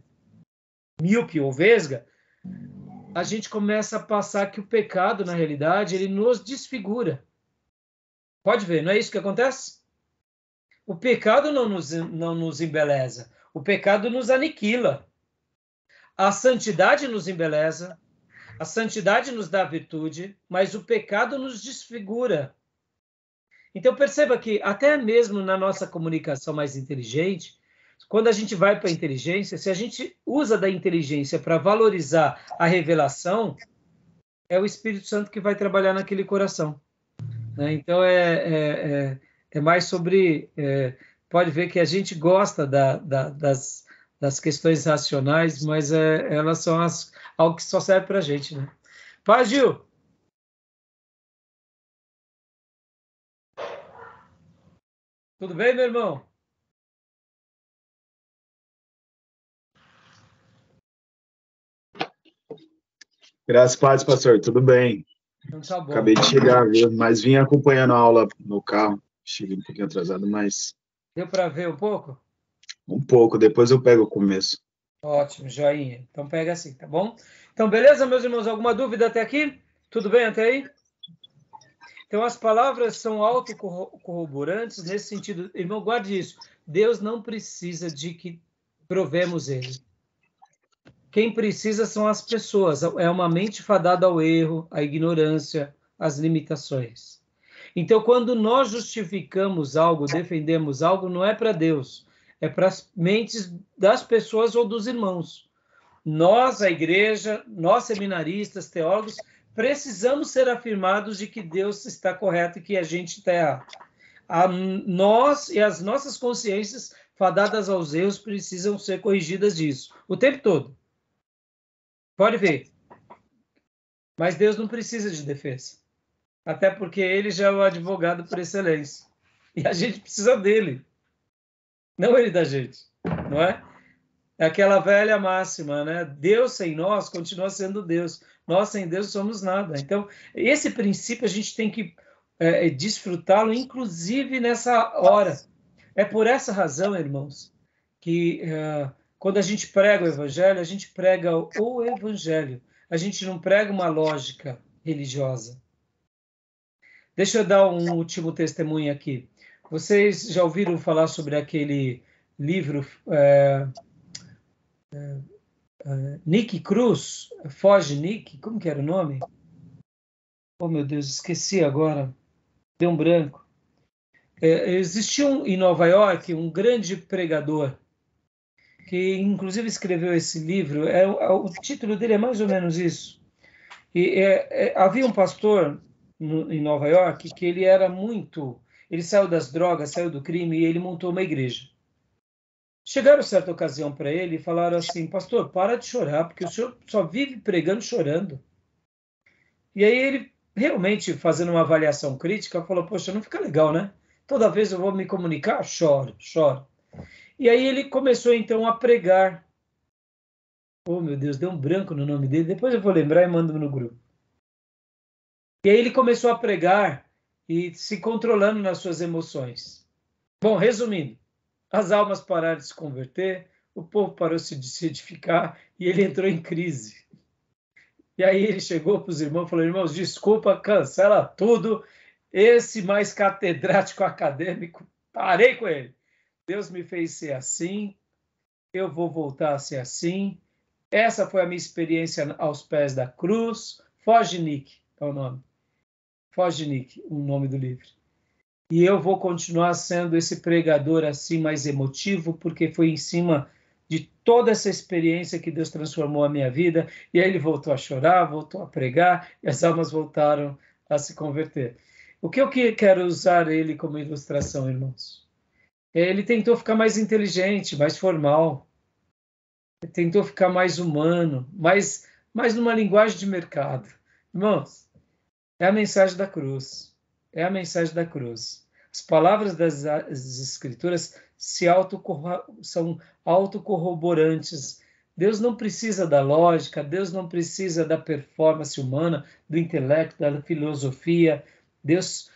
míope ou vesga, a gente começa a passar que o pecado, na realidade, ele nos desfigura. Pode ver, não é isso que acontece? O pecado não nos embeleza, o pecado nos aniquila. A santidade nos embeleza, a santidade nos dá virtude, mas o pecado nos desfigura. Então perceba que até mesmo na nossa comunicação mais inteligente, quando a gente vai para a inteligência, se a gente usa da inteligência para valorizar a revelação, é o Espírito Santo que vai trabalhar naquele coração. Né? Então é mais sobre... pode ver que a gente gosta das questões racionais, mas elas são algo que só serve para a gente. Né? Paz, Gil! Tudo bem, meu irmão? Graças a Deus, pastor. Tudo bem. Então tá bom. Acabei de chegar, viu? Mas vim acompanhando a aula no carro. Cheguei um pouquinho atrasado, mas... Deu para ver um pouco? Um pouco. Depois eu pego o começo. Ótimo, joinha. Então pega assim, tá bom? Então, beleza, meus irmãos? Alguma dúvida até aqui? Tudo bem até aí? Então, as palavras são autocorroborantes nesse sentido. Irmão, guarde isso. Deus não precisa de que provemos Ele. Quem precisa são as pessoas. É uma mente fadada ao erro, à ignorância, às limitações. Então, quando nós justificamos algo, defendemos algo, não é para Deus. É para as mentes das pessoas ou dos irmãos. Nós, a igreja, nós seminaristas, teólogos, precisamos ser afirmados de que Deus está correto e que a gente está errado. Nós e as nossas consciências fadadas aos erros precisam ser corrigidas disso, o tempo todo. Pode ver. Mas Deus não precisa de defesa. Até porque ele já é o advogado por excelência. E a gente precisa dele. Não ele da gente. Não é? É aquela velha máxima, né? Deus sem nós continua sendo Deus. Nós sem Deus somos nada. Então, esse princípio a gente tem que desfrutá-lo, inclusive nessa hora. É por essa razão, irmãos, que quando a gente prega o Evangelho, a gente prega o Evangelho. A gente não prega uma lógica religiosa. Deixa eu dar um último testemunho aqui. Vocês já ouviram falar sobre aquele livro Nick Cruz? Foge Nick? Como que era o nome? Oh, meu Deus, esqueci agora. Deu um branco. Existiu em Nova York um grande pregador que, inclusive, escreveu esse livro. O título dele é mais ou menos isso. E havia um pastor em Nova York que ele era muito... Ele saiu das drogas, saiu do crime e ele montou uma igreja. Chegaram certa ocasião para ele e falaram assim: pastor, para de chorar, porque o senhor só vive pregando chorando. E aí ele, realmente, fazendo uma avaliação crítica, falou: poxa, não fica legal, né? Toda vez eu vou me comunicar, choro. E aí ele começou, então, a pregar. Oh, meu Deus, deu um branco no nome dele. Depois eu vou lembrar e mando no grupo. E aí ele começou a pregar e se controlando nas suas emoções. Bom, resumindo, as almas pararam de se converter, o povo parou de se edificar e ele entrou em crise. E aí ele chegou para os irmãos e falou: irmãos, desculpa, cancela tudo. Esse mais catedrático acadêmico, parei com ele. Deus me fez ser assim, eu vou voltar a ser assim. Essa foi a minha experiência aos pés da cruz. Foge Nick, é o nome. Foge Nick, o nome do livro. E eu vou continuar sendo esse pregador assim mais emotivo, porque foi em cima de toda essa experiência que Deus transformou a minha vida. E aí ele voltou a chorar, voltou a pregar, e as almas voltaram a se converter. O que eu quero usar ele como ilustração, irmãos? Ele tentou ficar mais inteligente, mais formal. Ele tentou ficar mais humano, mais numa linguagem de mercado. Irmãos, é a mensagem da cruz. É a mensagem da cruz. As palavras das Escrituras são autocorroborantes. Deus não precisa da lógica, Deus não precisa da performance humana, do intelecto, da filosofia. Deus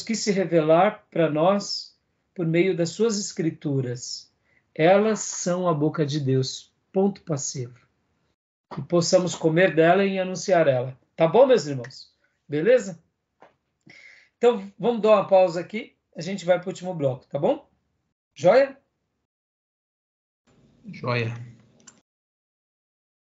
quis se revelar para nós por meio das suas Escrituras. Elas são a boca de Deus, ponto passivo. Que possamos comer dela e anunciar ela. Tá bom, meus irmãos? Beleza? Então, vamos dar uma pausa aqui. A gente vai para o último bloco, tá bom? Joia? Joia.